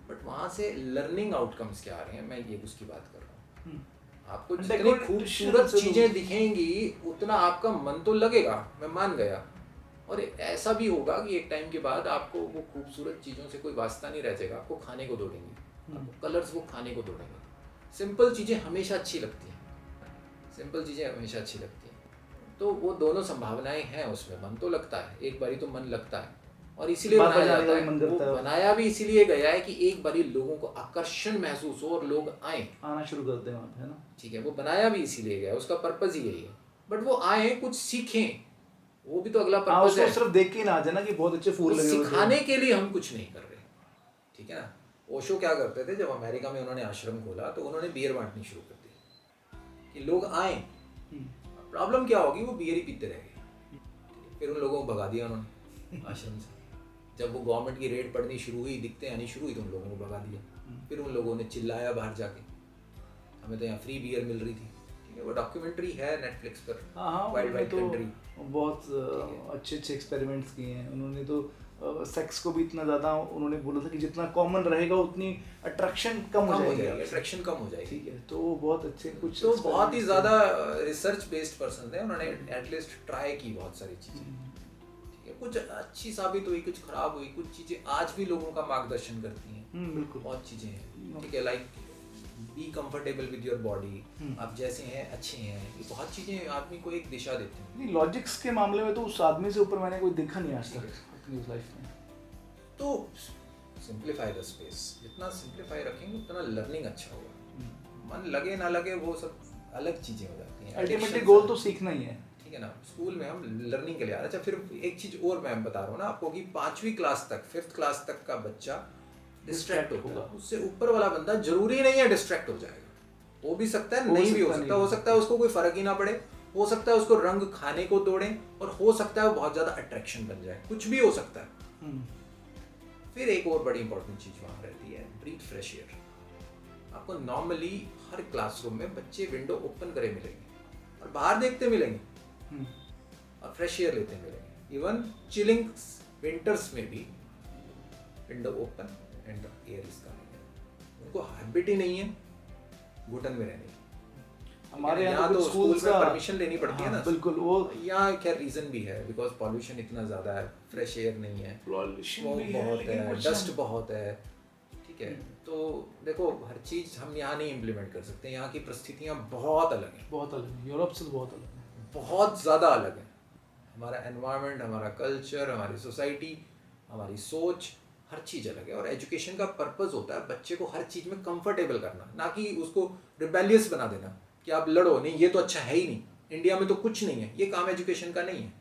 बट वहाँ से लर्निंग आउटकम्स क्या आ रहे हैं, मैं ये उसकी बात कर रहा हूँ। आपको जितनी खूबसूरत चीज़ें दिखेंगी उतना आपका मन तो लगेगा, मैं मान गया। और ऐसा भी होगा कि एक टाइम के बाद आपको वो खूबसूरत चीज़ों से कोई वास्ता नहीं रह जाएगा, आपको खाने को दौड़ेंगे, आपको कलर्स वो खाने को दौड़ेंगे। सिंपल चीज़ें हमेशा अच्छी लगती हैं, सिंपल चीज़ें हमेशा अच्छी लगती हैं। तो वो दोनों संभावनाएं हैं उसमें, मन तो लगता है, एक बारी तो मन लगता है, और इसीलिए बनाया जाता है। वो बनाया भी इसीलिए गया है कि एक बारी लोगों को आकर्षण महसूस हो और लोग आना शुरू करते हैं वहाँ पे, है ना। ठीक है, वो बनाया भी इसीलिए गया है, उसका पर्पस ही यही है। बट वो आए, कुछ सीखें, वो भी तो अगला पर्पस है। सिर्फ देख के ना आ जाना कि बहुत अच्छे फूल लगे हुए हैं। सिखाने के लिए हम कुछ नहीं कर रहे, ठीक है ना। ओशो क्या करते थे, जब अमेरिका में उन्होंने आश्रम खोला तो उन्होंने बियर बांटनी शुरू कर दी कि लोग आए। प्रॉब्लम क्या होगी, वो बियर ही पीते रह गए, फिर उन लोगों को भगा दिया उन्होंने आश्रम से। जब वो गवर्नमेंट की रेड पड़नी शुरू हुई, दिक्कतें आनी शुरू हुई, तो उन लोगों को भगा दिया। फिर उन लोगों ने चिल्लाया बाहर जाके, हमें तो यहाँ फ्री बियर मिल रही थी, ठीक है। वो डॉक्यूमेंट्री है नेटफ्लिक्स पर, हाँ, वाइल्ड उन्होंने वाइल्ड तो कंट्री। बहुत अच्छे एक्सपेरिमेंट्स किए हैं उन्होंने। तो सेक्स को भी इतना ज़्यादा उन्होंने बोला था कि जितना कॉमन रहेगा उतनी अट्रैक्शन कम हो जाएगी, अट्रैक्शन कम हो जाएगी, ठीक है। तो वो बहुत अच्छे कुछ तो बहुत ही experiments ज़्यादा रिसर्च बेस्ड पर्सन थे, उन्होंने एटलीस्ट ट्राई की बहुत सारी चीज़ें, हम्म, ठीक है। कुछ अच्छी साबित हुई, कुछ खराब हुई, कुछ चीज़ें आज भी लोगों का मार्गदर्शन करती हैं, बिल्कुल। बहुत चीज़ें हैं, ठीक है। Like be comfortable with your body, आप जैसे हैं अच्छे हैं, ये बहुत चीज़ें आदमी को एक दिशा देती हैं। नहीं, लॉजिक्स के मामले में तो उस आदमी से ऊपर मैंने कोई देखा नहीं आज तक अपनी उस लाइफ में। तो सिंप्लीफाई द स्पेस, जितना सिंप्लीफाई रखेंगे उतना लर्निंग अच्छा होगा। मन लगे ना लगे वो सब अलग चीज़ें हो जाती हैं। अल्टीमेटली Addictions गोल हैं। तो सीखना ही है, ठीक है ना। स्कूल में हम लर्निंग के लिए आ रहे हैं। अच्छा, फिर एक चीज़ और मैं बता रहा हूँ ना आपको कि 5वीं क्लास तक, 5th क्लास तक का बच्चा डिस्ट्रैक्ट होगा, उससे ऊपर वाला बंदा जरूरी नहीं है डिस्ट्रैक्ट हो जाएगा, हो भी सकता है, नहीं भी हो सकता, हो सकता है उसको कोई फर्क ही ना पड़े, हो सकता है उसको रंग खाने को तोड़े, और हो सकता है वो बहुत ज़्यादा अट्रैक्शन बन जाए, कुछ भी हो सकता है। फिर एक और बड़ी इंपॉर्टेंट चीज़ वहाँ रहती है, ब्रीथ फ्रेश एयर। आपको नॉर्मली हर क्लासरूम में बच्चे विंडो ओपन करे मिलेंगे और बाहर देखते मिलेंगे और फ्रेश एयर लेते मिलेंगे। इवन चिलिंग विंटर्स में भी window open and air is coming. उनको हैबिट ही नहीं है घुटन में रहने की। हमारे यहाँ तो स्कूल में परमिशन लेनी पड़ती है ना। बिल्कुल। वो यहाँ खैर रीजन भी है, बिकॉज पॉल्यूशन इतना ज़्यादा है, फ्रेश एयर नहीं है, पॉल्यूशन भी बहुत लेकिन है, कुछ डस्ट बहुत है, ठीक है। तो देखो हर चीज़ हम यहाँ नहीं इम्प्लीमेंट कर सकते, यहाँ की परिस्थितियाँ बहुत अलग हैं, बहुत अलग है, यूरोप से बहुत अलग है, बहुत ज़्यादा अलग है। हमारा एनवायरनमेंट, हमारा कल्चर, हमारी सोसाइटी, हमारी सोच, हर चीज़ अलग है। और एजुकेशन का पर्पस होता है बच्चे को हर चीज़ में कंफर्टेबल करना, ना कि उसको रिबेलियस बना देना कि आप लड़ो नहीं, ये तो अच्छा है ही नहीं, इंडिया में तो कुछ नहीं है। ये काम एजुकेशन का नहीं है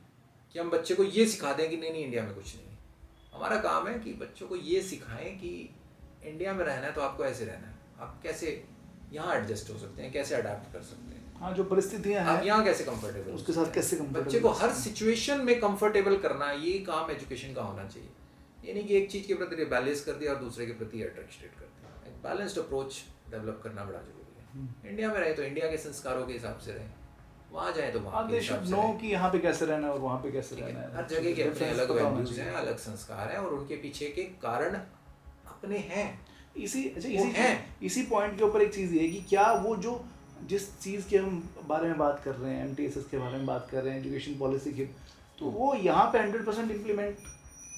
कि हम बच्चे को ये सिखा दें कि नहीं नहीं इंडिया में कुछ नहीं है। हमारा काम है कि बच्चों को ये सिखाएं कि इंडिया में रहना है तो आपको ऐसे रहना है, आप कैसे यहाँ एडजस्ट हो सकते हैं, कैसे अडेप्ट कर सकते हैं, हाँ, जो परिस्थितियाँ हैं आप यहाँ कैसे कंफर्टेबल, उसके साथ कैसे बच्चे कंफर्टेबल को हर सिचुएशन में कंफर्टेबल करना, ये काम एजुकेशन का होना चाहिए। ये नहीं कि एक चीज़ के प्रति रिबेलियस कर दिया और दूसरे के प्रति अट्रैक्टेड कर दिया। एक बैलेंस्ड अप्रोच डेवलप करना बड़ा जरूरी है। इंडिया में रहे तो इंडिया के संस्कारों के हिसाब से रहे, वहाँ जाए तो वहाँ के हिसाब से नो रहे। कि यहाँ पे कैसे रहना है और वहाँ पे कैसे ठीक रहना है, है। हर जगह के अपने Difference अलग पता होना वैल्यूज चाहिए। हैं, अलग संस्कार हैं, और उनके पीछे के कारण अपने हैं। इसी पॉइंट के ऊपर एक चीज़ ये है कि क्या वो जो जिस चीज़ के हम बारे में बात कर रहे हैं, MTSS के बारे में बात कर रहे हैं, एजुकेशन पॉलिसी की, तो वो यहाँ पे 100% इम्प्लीमेंट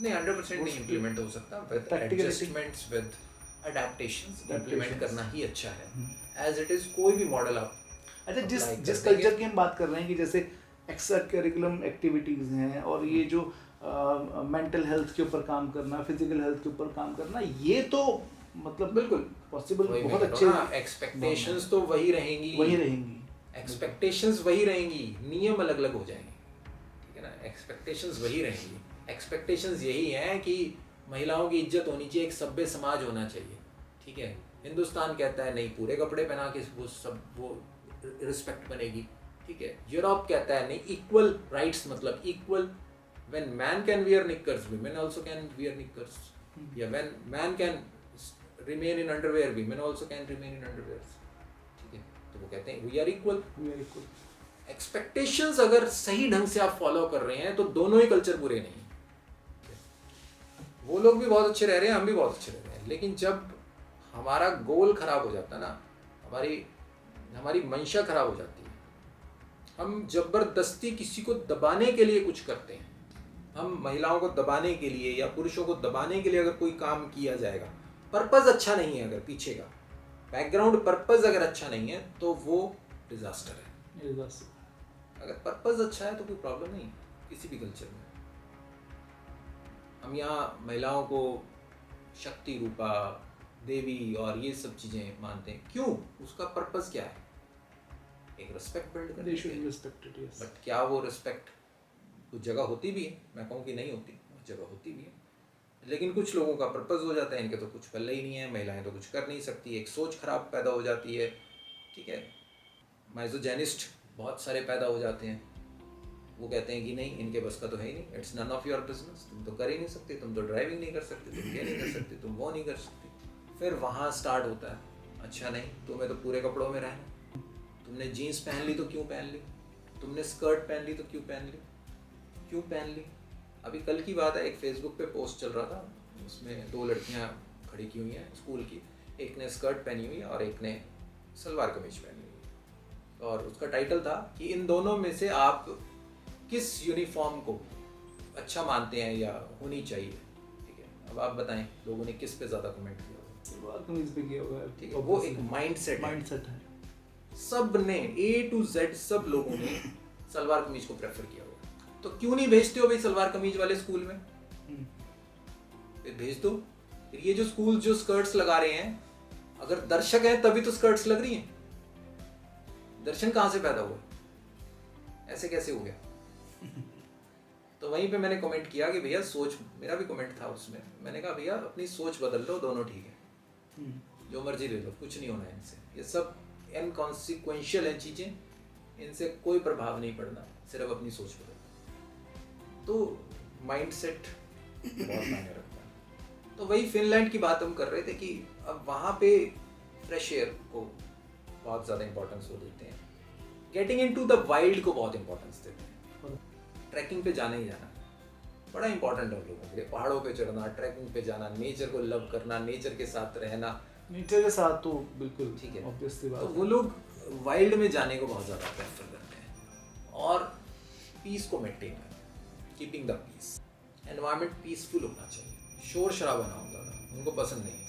नहीं, 100% नहीं इम्प्लीमेंट हो सकता, with adjustments, with adaptations implement करना ही अच्छा है। एज इट इज कोई भी मॉडल आप अच्छा, जिस apply जिस कर देंगे। कल्चर की हम बात कर रहे हैं कि जैसे एक्स्ट्रा करिकुलम एक्टिविटीज़ हैं और ये जो मेंटल हेल्थ के ऊपर काम करना, फिजिकल हेल्थ के ऊपर काम करना, ये तो मतलब बिल्कुल पॉसिबल, वही बहुत मैं कह अच्छे रहा हूँ ना, एक्सपेक्टेशंस तो वही रहेंगी, एक्सपेक्टेशंस वही रहेंगी, नियम अलग अलग हो जाएंगे, ठीक है ना। एक्सपेक्टेशंस वही रहेंगी। एक्सपेक्टेशंस यही हैं कि महिलाओं की इज्जत होनी चाहिए, एक सभ्य समाज होना चाहिए, ठीक है। हिंदुस्तान कहता है नहीं, पूरे कपड़े पहना के वो रिस्पेक्ट बनेगी, ठीक है। यूरोप कहता है नहीं, इक्वल राइट्स, मतलब equal, when man can wear knickers, women also can wear knickers, या when man can remain in underwear, women also can remain in underwear, ठीक है। तो वो कहते हैं वी आर इक्वल। एक्सपेक्टेशंस अगर सही ढंग से आप फॉलो कर रहे हैं तो दोनों ही कल्चर बुरे नहीं हैं। वो लोग भी बहुत अच्छे रह रहे हैं, हम भी बहुत अच्छे रह रहे हैं, लेकिन जब हमारा गोल खराब हो जाता है ना, हमारी मंशा खराब हो जाती है, हम जबरदस्ती किसी को दबाने के लिए कुछ करते हैं, हम महिलाओं को दबाने के लिए या पुरुषों को दबाने के लिए अगर कोई काम किया जाएगा, पर्पस अच्छा नहीं है, अगर पीछे का बैकग्राउंड पर्पस अगर अच्छा नहीं है तो वो डिजास्टर है। अगर पर्पस अच्छा है तो कोई प्रॉब्लम नहीं किसी भी कल्चर में। हम यहाँ महिलाओं को शक्ति रूपा, देवी और ये सब चीज़ें मानते हैं, क्यों? उसका पर्पस क्या है? एक रिस्पेक्ट बिल्ड करने के लिए। बट क्या वो रिस्पेक्ट कुछ जगह होती भी है, मैं कहूँ कि नहीं होती, कुछ जगह होती भी है, लेकिन कुछ लोगों का पर्पस हो जाता है, इनके तो कुछ पल्ले ही नहीं है, महिलाएं तो कुछ कर नहीं सकती, एक सोच खराब पैदा हो जाती है, ठीक है। माइजोजेनिस्ट बहुत सारे पैदा हो जाते हैं, वो कहते हैं कि नहीं इनके बस का तो है ही नहीं, it's none of your business, तुम तो कर ही नहीं सकते, तुम तो ड्राइविंग नहीं कर सकते, तुम ये नहीं कर सकते, तुम वो नहीं कर सकते। फिर वहाँ स्टार्ट होता है अच्छा नहीं, तुम्हें तो पूरे कपड़ों में रहना, तुमने जीन्स पहन ली तो क्यों पहन ली, तुमने स्कर्ट पहन ली तो क्यों पहन ली, क्यों पहन ली। अभी कल की बात है, एक फेसबुक पे पोस्ट चल रहा था, उसमें 2 लड़कियां खड़ी की हुई हैं स्कूल की, एक ने स्कर्ट पहनी हुई है और एक ने सलवार कमीज पहनी हुई है, और उसका टाइटल था कि इन दोनों में से आप किस यूनिफॉर्म को अच्छा मानते हैं या होनी चाहिए। ठीक है, अब आप बताएं लोगों ने किस पे ज़्यादा कमेंट किया होगा। सलवार कमीज पे किया हुआ है। ठीक है, वो एक माइंडसेट है। सब ने A to Z सब लोगों ने सलवार कमीज को प्रेफर किया होगा। तो क्यों नहीं भेजते हो भाई सलवार कमीज वाले स्कूल में, फिर भेज दो। फिर ये जो स्कूल जो स्कर्ट्स लगा रहे हैं, अगर दर्शक हैं तभी तो स्कर्ट्स लग रही हैं, दर्शन कहाँ से पैदा हुआ, ऐसे कैसे हो गया। तो वहीं पे मैंने कमेंट किया कि भैया सोच, मेरा भी कमेंट था उसमें, मैंने कहा भैया अपनी सोच बदल लो, दोनों ठीक है, जो मर्जी ले लो, कुछ नहीं होना है इनसे, ये सब इनकॉन्सिक्वेंशियल हैं चीज़ें, इनसे कोई प्रभाव नहीं पड़ना, सिर्फ अपनी सोच बदलो। तो माइंडसेट बहुत मायने रखता है। तो वही फिनलैंड की बात हम कर रहे थे कि अब वहाँ पे फ्रेश एयर को बहुत ज़्यादा इंपॉर्टेंस वो देते हैं, गेटिंग इनटू द वाइल्ड को बहुत इंपॉर्टेंस देते हैं। ट्रैकिंग पे जाना ही जाना बड़ा इंपॉर्टेंट है लोगों के लिए, पहाड़ों पे चढ़ना, ट्रैकिंग पे जाना, नेचर को लव करना, नेचर के साथ रहना। नेचर के साथ तो बिल्कुल ठीक है, ऑब्वियसली बात तो वो लोग वाइल्ड में जाने को बहुत ज़्यादा प्रेफर करते हैं और पीस को मेंटेन करना, keeping the peace, environment peaceful होना चाहिए, शोर शराबा ना होता था, उनको पसंद नहीं।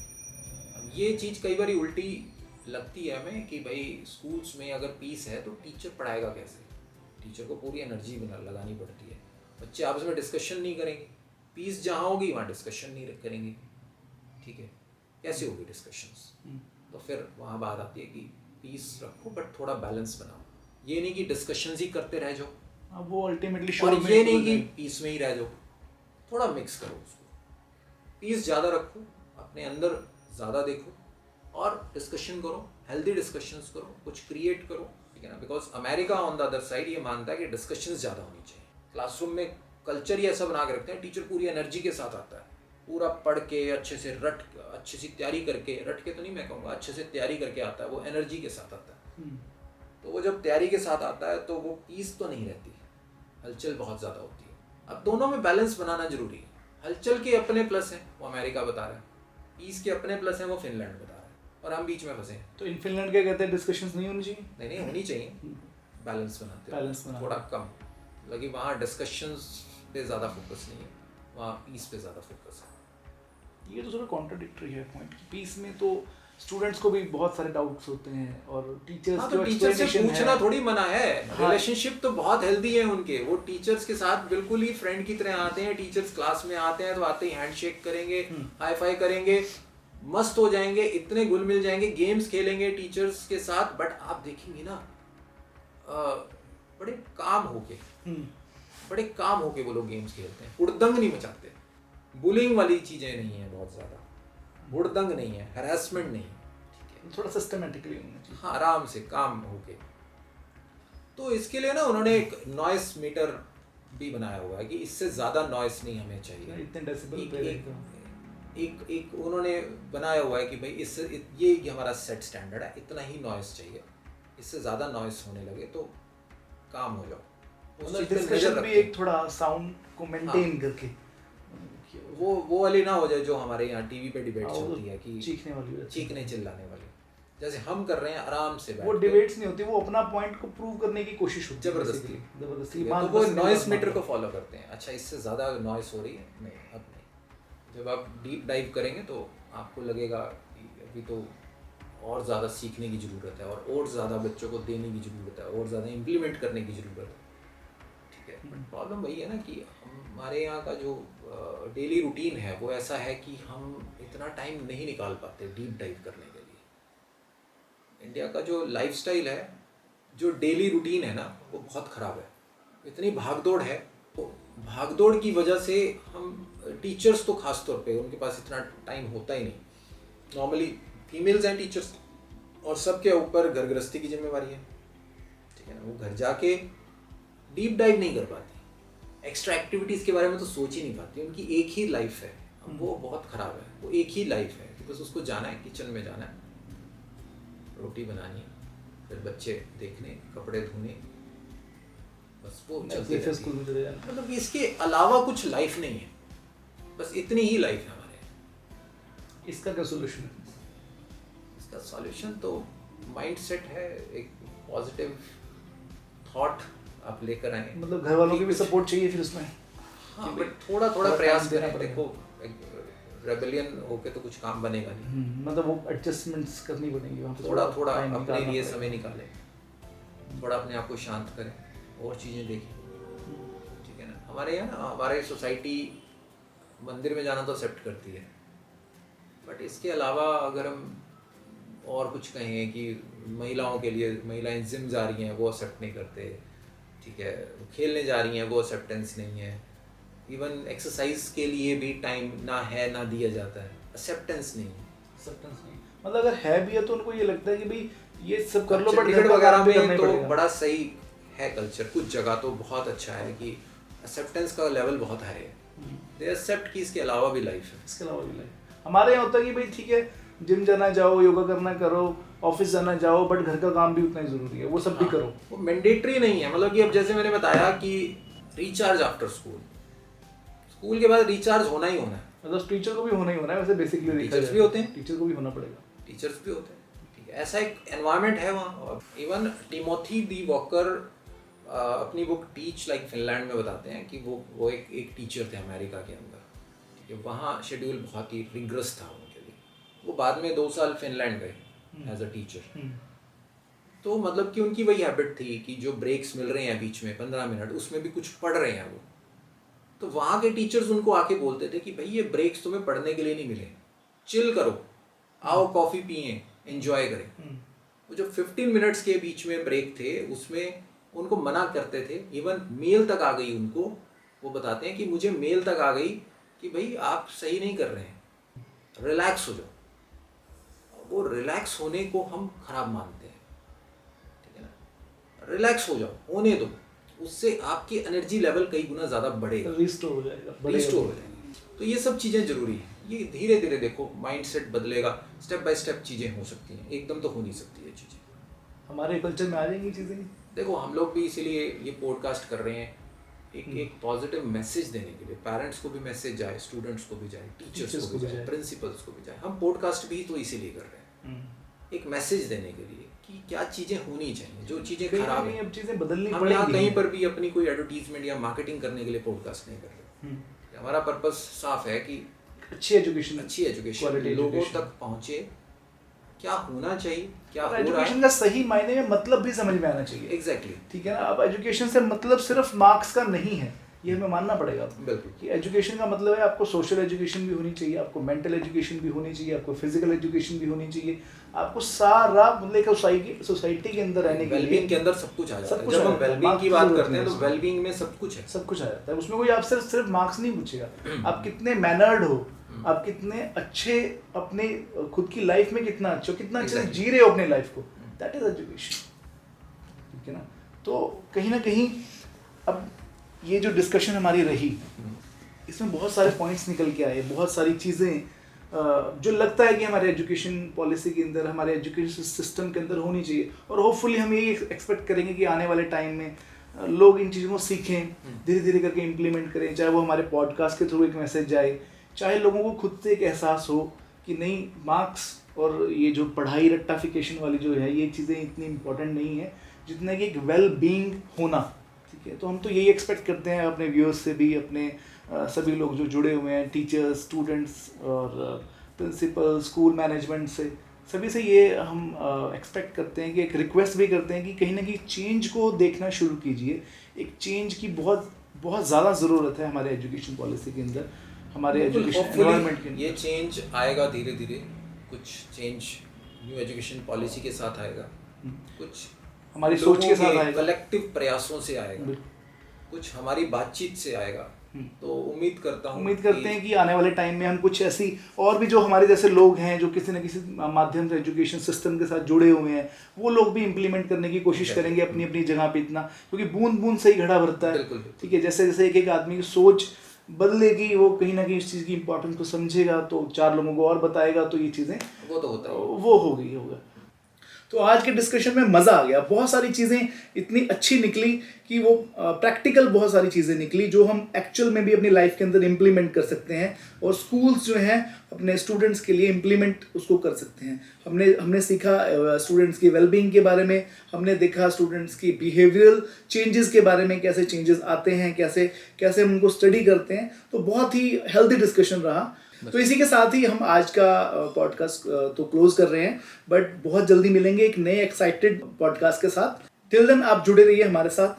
अब ये चीज़ कई बार उल्टी लगती है हमें कि भाई स्कूल्स में अगर पीस है तो टीचर पढ़ाएगा कैसे, टीचर को पूरी एनर्जी लगानी पड़ती है, बच्चे आपस में डिस्कशन नहीं करेंगे, पीस जहाँ होगी वहाँ डिस्कशन नहीं करेंगे। ठीक है, कैसे होगी डिस्कशंस, तो फिर वहाँ बात आती है कि पीस रखो बट थोड़ा बैलेंस बनाओ, ये नहीं कि डिस्कशंस ही करते रह जाओ, अब वो अल्टीमेटली और ये नहीं कि पीस में ही रह जाओ, थोड़ा मिक्स करो उसको, पीस ज़्यादा रखो, अपने अंदर ज़्यादा देखो और डिस्कशन करो, हेल्दी डिस्कशंस करो, कुछ क्रिएट करो। ठीक है ना, because America on the other side ये मानता है कि डिस्कशंस ज़्यादा होनी चाहिए। क्लासरूम में कल्चर ही ऐसा बना के रखते हैं, टीचर पूरी एनर्जी के साथ आता है, पूरा पढ़ के अच्छे से अच्छे से तैयारी करके, रट के तो नहीं मैं कहूँगा, अच्छे से तैयारी करके आता है, वो एनर्जी के साथ आता है। तो वो जब तैयारी के साथ आता है तो वो पीस तो नहीं रहती, हलचल बहुत ज़्यादा होती है। अब दोनों में बैलेंस बनाना जरूरी है। हलचल के अपने प्लस हैं, वो अमेरिका बता रहा है, पीस के अपने प्लस हैं, वो फिनलैंड बता रहा है, और हम बीच में फंसे हैं। तो इन फिनलैंड क्या कहते हैं, डिस्कशंस नहीं होनी चाहिए? नहीं होनी चाहिए, बैलेंस बनाते हैं, थोड़ा कम, लेकिन वहाँ डिस्कशंस पे ज़्यादा फोकस नहीं है, वहाँ पीस पे ज़्यादा फोकस है। ये तो थोड़ा कॉन्ट्राडिक्टरी है पॉइंट, पीस में तो स्टूडेंट्स को भी बहुत सारे डाउट्स होते हैं और टीचर्स तो टीचर से पूछना थोड़ी मना है, रिलेशनशिप तो बहुत हेल्दी है उनके, वो टीचर्स के साथ बिल्कुल ही फ्रेंड की तरह आते हैं, टीचर्स क्लास में आते हैं तो आते ही हैंडशेक करेंगे, हाई फाई करेंगे, मस्त हो जाएंगे, इतने घुल मिल जाएंगे, गेम्स खेलेंगे टीचर्स के साथ। बट आप देखेंगे ना बड़े काम होके वो लोग गेम्स खेलते हैं, उड़दंग नहीं मचाते, बुलिंग वाली चीजें नहीं है, बहुत ज्यादा हुड़दंग नहीं है, हैरेसमेंट नहीं है, ठीक है, थोड़ा सिस्टमेटिकली होना चाहिए, हाँ, आराम से काम होके। तो इसके लिए ना उन्होंने एक नॉइस मीटर भी बनाया हुआ है कि इससे ज़्यादा नॉइस नहीं हमें चाहिए, इतने डेसिबल पे एक उन्होंने बनाया हुआ है कि भाई इससे ये हमारा सेट स्टैंडर्ड है, इतना ही नॉइस चाहिए, इससे ज़्यादा नॉइस होने लगे तो काम हो जाओ, डिस्कशन भी एक थोड़ा साउंड को मेंटेन करके, वो वाली ना हो जाए जो हमारे यहाँ टीवी पे डिबेट चलती है कि चीखने वाली, चीखने चिल्लाने वाली, जैसे हम कर रहे हैं आराम से। वो डिबेट्स नहीं होती, वो अपना पॉइंट को प्रूव करने की कोशिश होती है जबरदस्ती, तो वो नॉइस मीटर को फॉलो करते हैं। अच्छा, इससे ज़्यादा नॉइस हो रही है, नहीं अब नहीं। जब आप डीप डाइव करेंगे तो आपको लगेगा कि अभी तो और ज़्यादा सीखने की ज़रूरत है, और ज़्यादा बच्चों को देने की ज़रूरत है, और ज़्यादा इम्प्लीमेंट करने की ज़रूरत है। ठीक है, बट प्रॉब्लम वही है ना कि हमारे यहाँ का जो डेली रूटीन है वो ऐसा है कि हम इतना टाइम नहीं निकाल पाते डीप डाइव करने के लिए। इंडिया का जो लाइफस्टाइल है, जो डेली रूटीन है ना, वो बहुत ख़राब है, इतनी भागदौड़ है। तो भागदौड़ की वजह से हम टीचर्स तो ख़ास तौर पे उनके पास इतना टाइम होता ही नहीं। नॉर्मली फीमेल्स हैं टीचर्स, और सबके ऊपर घर गृहस्थी की जिम्मेवारी है, ठीक है ना, वो घर जाके डीप डाइव नहीं कर पाती, एक्स्ट्रा एक्टिविटीज़ के बारे में तो सोच ही नहीं पाती, उनकी एक ही लाइफ है, वो बहुत ख़राब है, वो एक ही लाइफ है कि बस उसको जाना है, किचन में जाना है, रोटी बनानी, फिर बच्चे देखने, कपड़े धोने, बस वो चलते रहती है। स्कूल में चले जाना। मतलब इसके अलावा कुछ लाइफ नहीं है, बस इतनी ही लाइफ है हमारे यहाँ। इसका क्या सोल्यूशन है? इसका सॉल्यूशन तो माइंड सेट है, एक पॉजिटिव थॉट आप लेकर आए। मतलब घर वालों की भी सपोर्ट चाहिए फिर उसमें। हाँ, बट थोड़ा थोड़ा प्रयास देना करें। पड़ेगा। देखो रेबेलियन होके तो कुछ काम बनेगा नहीं, मतलब वो एडजस्टमेंट्स करनी पड़ेंगी वहाँ पे। थोड़ा थोड़ा time अपने निकालना लिए पड़ेगा। समय निकालें, थोड़ा अपने आप को शांत करें और चीज़ें देखें, ठीक है ना। हमारे यहाँ ना, हमारे सोसाइटी मंदिर में जाना तो एक्सेप्ट करती है, बट इसके अलावा अगर हम और कुछ कहें कि महिलाओं के लिए, महिलाएं जिम जा रही हैं वो एक्सेप्ट नहीं करते, ठीक है, खेलने जा रही हैं वो एक्सेप्टेंस नहीं है, इवन एक्सरसाइज के लिए भी टाइम ना है ना दिया जाता है, एक्सेप्टेंस नहीं है। Acceptance नहीं। मतलब अगर है भी है तो उनको ये लगता है कि भाई ये सब कर लो, बट चंडीगढ़ घर का वगैरह काम भी करना में ही तो पड़ेगा। बड़ा सही है कल्चर, कुछ जगह तो बहुत अच्छा है कि एक्सेप्टेंस का लेवल बहुत हाई है, दे एक्सेप्ट कि इसके अलावा भी लाइफ है। इसके अलावा भी लाइफ हमारे यहाँ होता है कि भाई ठीक है, जिम जाना जाओ, योगा करना करो, ऑफिस जाना जाओ, बट घर का काम भी उतना ही जरूरी है, वो सब भी हाँ, करो। वो मैंडेटरी नहीं है। मतलब कि अब जैसे मैंने बताया कि रिचार्ज आफ्टर स्कूल, स्कूल के बाद रिचार्ज होना ही होना है। मतलब टीचर को भी होना ही होना है वैसे बेसिकली। टीचर्स भी होते हैं, टीचर को भी होना पड़ेगा। टीचर्स भी होते हैं, ठीक है, ऐसा एक एनवायरनमेंट है वहाँ। इवन टिमोथी डी वॉकर अपनी बुक टीच लाइक फिनलैंड में बताते हैं कि वो एक टीचर थे अमेरिका के अंदर, ठीक है, वहाँ शेड्यूल बहुत ही रिग्रस था उनके लिए। वो बाद में 2 साल फिनलैंड गए एज अ टीचर। तो मतलब कि उनकी वही हैबिट थी कि जो ब्रेक्स मिल रहे हैं बीच में 15 मिनट, उसमें भी कुछ पढ़ रहे हैं वो। तो वहाँ के टीचर्स उनको आके बोलते थे कि भाई ये ब्रेक्स तुम्हें पढ़ने के लिए नहीं मिले, चिल करो, आओ कॉफ़ी पिए, एंजॉय करें। वो जो 15 मिनट्स के बीच में ब्रेक थे उसमें उनको मना करते थे। इवन मेल तक आ गई उनको, वो बताते हैं कि मुझे मेल तक आ गई कि भाई आप सही नहीं कर रहे हैं, रिलैक्स हो जाओ। वो रिलैक्स होने को हम खराब मानते हैं, ठीक है ना। रिलैक्स हो जाओ, होने दो, उससे आपकी एनर्जी लेवल कई गुना ज़्यादा बढ़ेगा, रिस्टोर हो जाएगा, रिस्टोर हो जाएगा। तो ये सब चीज़ें ज़रूरी हैं। ये धीरे धीरे देखो माइंडसेट बदलेगा, स्टेप बाय स्टेप चीज़ें हो सकती हैं, एकदम तो हो नहीं सकती ये चीज़ें। हमारे कल्चर में आ जाएंगी चीज़ें। देखो हम लोग भी इसीलिए ये पॉडकास्ट कर रहे हैं, एक पॉजिटिव मैसेज देने के लिए। पेरेंट्स को भी मैसेज जाए, स्टूडेंट्स को भी जाए, टीचर्स को भी जाए, प्रिंसिपल्स को भी जाए। हम पॉडकास्ट भी तो इसीलिए कर रहे हैं, एक मैसेज देने के लिए कि क्या चीज़ें होनी चाहिए, जो चीज़ें खराब हैं। अब चीज़ें बदलनी हम पड़ेंगी। यहाँ कहीं पर भी अपनी कोई एडवर्टीजमेंट या मार्केटिंग करने के लिए पॉडकास्ट नहीं कर रहे। हमारा पर्पस साफ है कि अच्छी एजुकेशन लोगों तक पहुँचे, क्या होना चाहिए, क्या हो रहा है। एजुकेशन का सही मायने में मतलब भी समझ में आना चाहिए। एग्जैक्टली, ठीक है ना। अब एजुकेशन से मतलब सिर्फ मार्क्स का नहीं है, ये हमें मानना पड़ेगा बिल्कुल। कि एजुकेशन का मतलब है आपको सोशल एजुकेशन भी होनी चाहिए, आपको मेंटल एजुकेशन भी होनी चाहिए, आपको फिजिकल एजुकेशन भी होनी चाहिए, आपको सारा मतलब सोसाइटी के अंदर रहने के लिए वेलबींग के अंदर सब कुछ आ जाता है। कुछ जब आ हम जाता है। वेलबींग की बात करते हैं तो वेलबींग में सब कुछ है, सब कुछ आ जाता है। उसमें कोई आपसे सिर्फ मार्क्स नहीं पूछेगा, आप कितने मैनर्ड हो, आप कितने अच्छे अपने खुद की लाइफ में कितना अच्छे हो, कितना अच्छे से जी रहे हो अपने लाइफ को, दैट इज एजुकेशन। ठीक है ना। तो कहीं ना कहीं अब ये जो डिस्कशन हमारी रही, इसमें बहुत सारे पॉइंट्स निकल के आए, बहुत सारी चीज़ें जो लगता है कि हमारे एजुकेशन पॉलिसी के अंदर, हमारे एजुकेशन सिस्टम के अंदर होनी चाहिए। और होपफुली हम ये एक्सपेक्ट करेंगे कि आने वाले टाइम में लोग इन चीज़ों को सीखें, धीरे धीरे करके इम्प्लीमेंट करें, चाहे वो हमारे पॉडकास्ट के थ्रू एक मैसेज जाए, चाहे लोगों को खुद से एक एहसास हो कि नहीं, मार्क्स और ये जो पढ़ाई रट्टाफिकेशन वाली जो है, ये चीज़ें इतनी इम्पोर्टेंट नहीं है जितना कि एक वेल बीइंग होना। ठीक है। तो हम तो यही एक्सपेक्ट करते हैं अपने व्यूअर्स से भी, अपने सभी लोग जो जुड़े हुए हैं, टीचर्स, स्टूडेंट्स और प्रिंसिपल, स्कूल मैनेजमेंट से, सभी से ये हम एक्सपेक्ट करते हैं कि एक रिक्वेस्ट भी करते हैं कि कहीं ना कहीं चेंज को देखना शुरू कीजिए। एक चेंज की बहुत बहुत ज़्यादा ज़रूरत है हमारे एजुकेशन पॉलिसी के अंदर, हमारे एजुकेशन एनवायरनमेंट के अंदर। ये चेंज आएगा धीरे धीरे, कुछ चेंज न्यू एजुकेशन पॉलिसी के साथ आएगा, कुछ हमारी सोच के साथ आएगा, कलेक्टिव प्रयासों से आएगा, कुछ हमारी बातचीत से आएगा। तो उम्मीद करते हैं कि आने वाले टाइम में हम कुछ ऐसी और भी जो हमारे जैसे लोग हैं जो किसी न किसी माध्यम से एजुकेशन सिस्टम के साथ जुड़े हुए हैं, वो लोग भी इम्प्लीमेंट करने की कोशिश करेंगे अपनी अपनी जगह पे इतना, क्योंकि बूंद बूंद से ही घड़ा भरता है। ठीक है। जैसे जैसे एक एक आदमी की सोच बदलेगी, वो कहीं ना कहीं इस चीज़ की इंपॉर्टेंस को समझेगा, तो 4 लोगों को और बताएगा, तो ये चीज़ें वो तो होता है, वो होगा। तो आज के डिस्कशन में मज़ा आ गया, बहुत सारी चीज़ें इतनी अच्छी निकली कि वो प्रैक्टिकल बहुत सारी चीज़ें निकली जो हम एक्चुअल में भी अपनी लाइफ के अंदर इम्प्लीमेंट कर सकते हैं, और स्कूल्स जो हैं अपने स्टूडेंट्स के लिए इम्प्लीमेंट उसको कर सकते हैं। हमने सीखा स्टूडेंट्स की वेलबींग के बारे में, हमने देखा स्टूडेंट्स की बिहेवियरल चेंजेस के बारे में, कैसे चेंजेस आते हैं, कैसे हम उनको स्टडी करते हैं। तो बहुत ही हेल्दी डिस्कशन रहा। तो इसी के साथ ही हम आज का पॉडकास्ट तो क्लोज कर रहे हैं, बट बहुत जल्दी मिलेंगे एक नए एक्साइटेड पॉडकास्ट के साथ। टिल देन आप जुड़े रहिए हमारे साथ,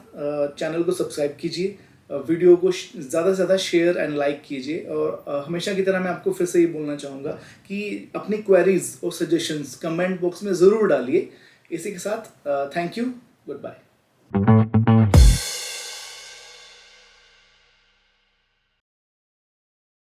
चैनल को सब्सक्राइब कीजिए, वीडियो को ज़्यादा से ज़्यादा शेयर एंड लाइक कीजिए, और हमेशा की तरह मैं आपको फिर से ये बोलना चाहूँगा कि अपनी क्वेरीज और सजेशंस कमेंट बॉक्स में ज़रूर डालिए। इसी के साथ थैंक यू, गुड बाय।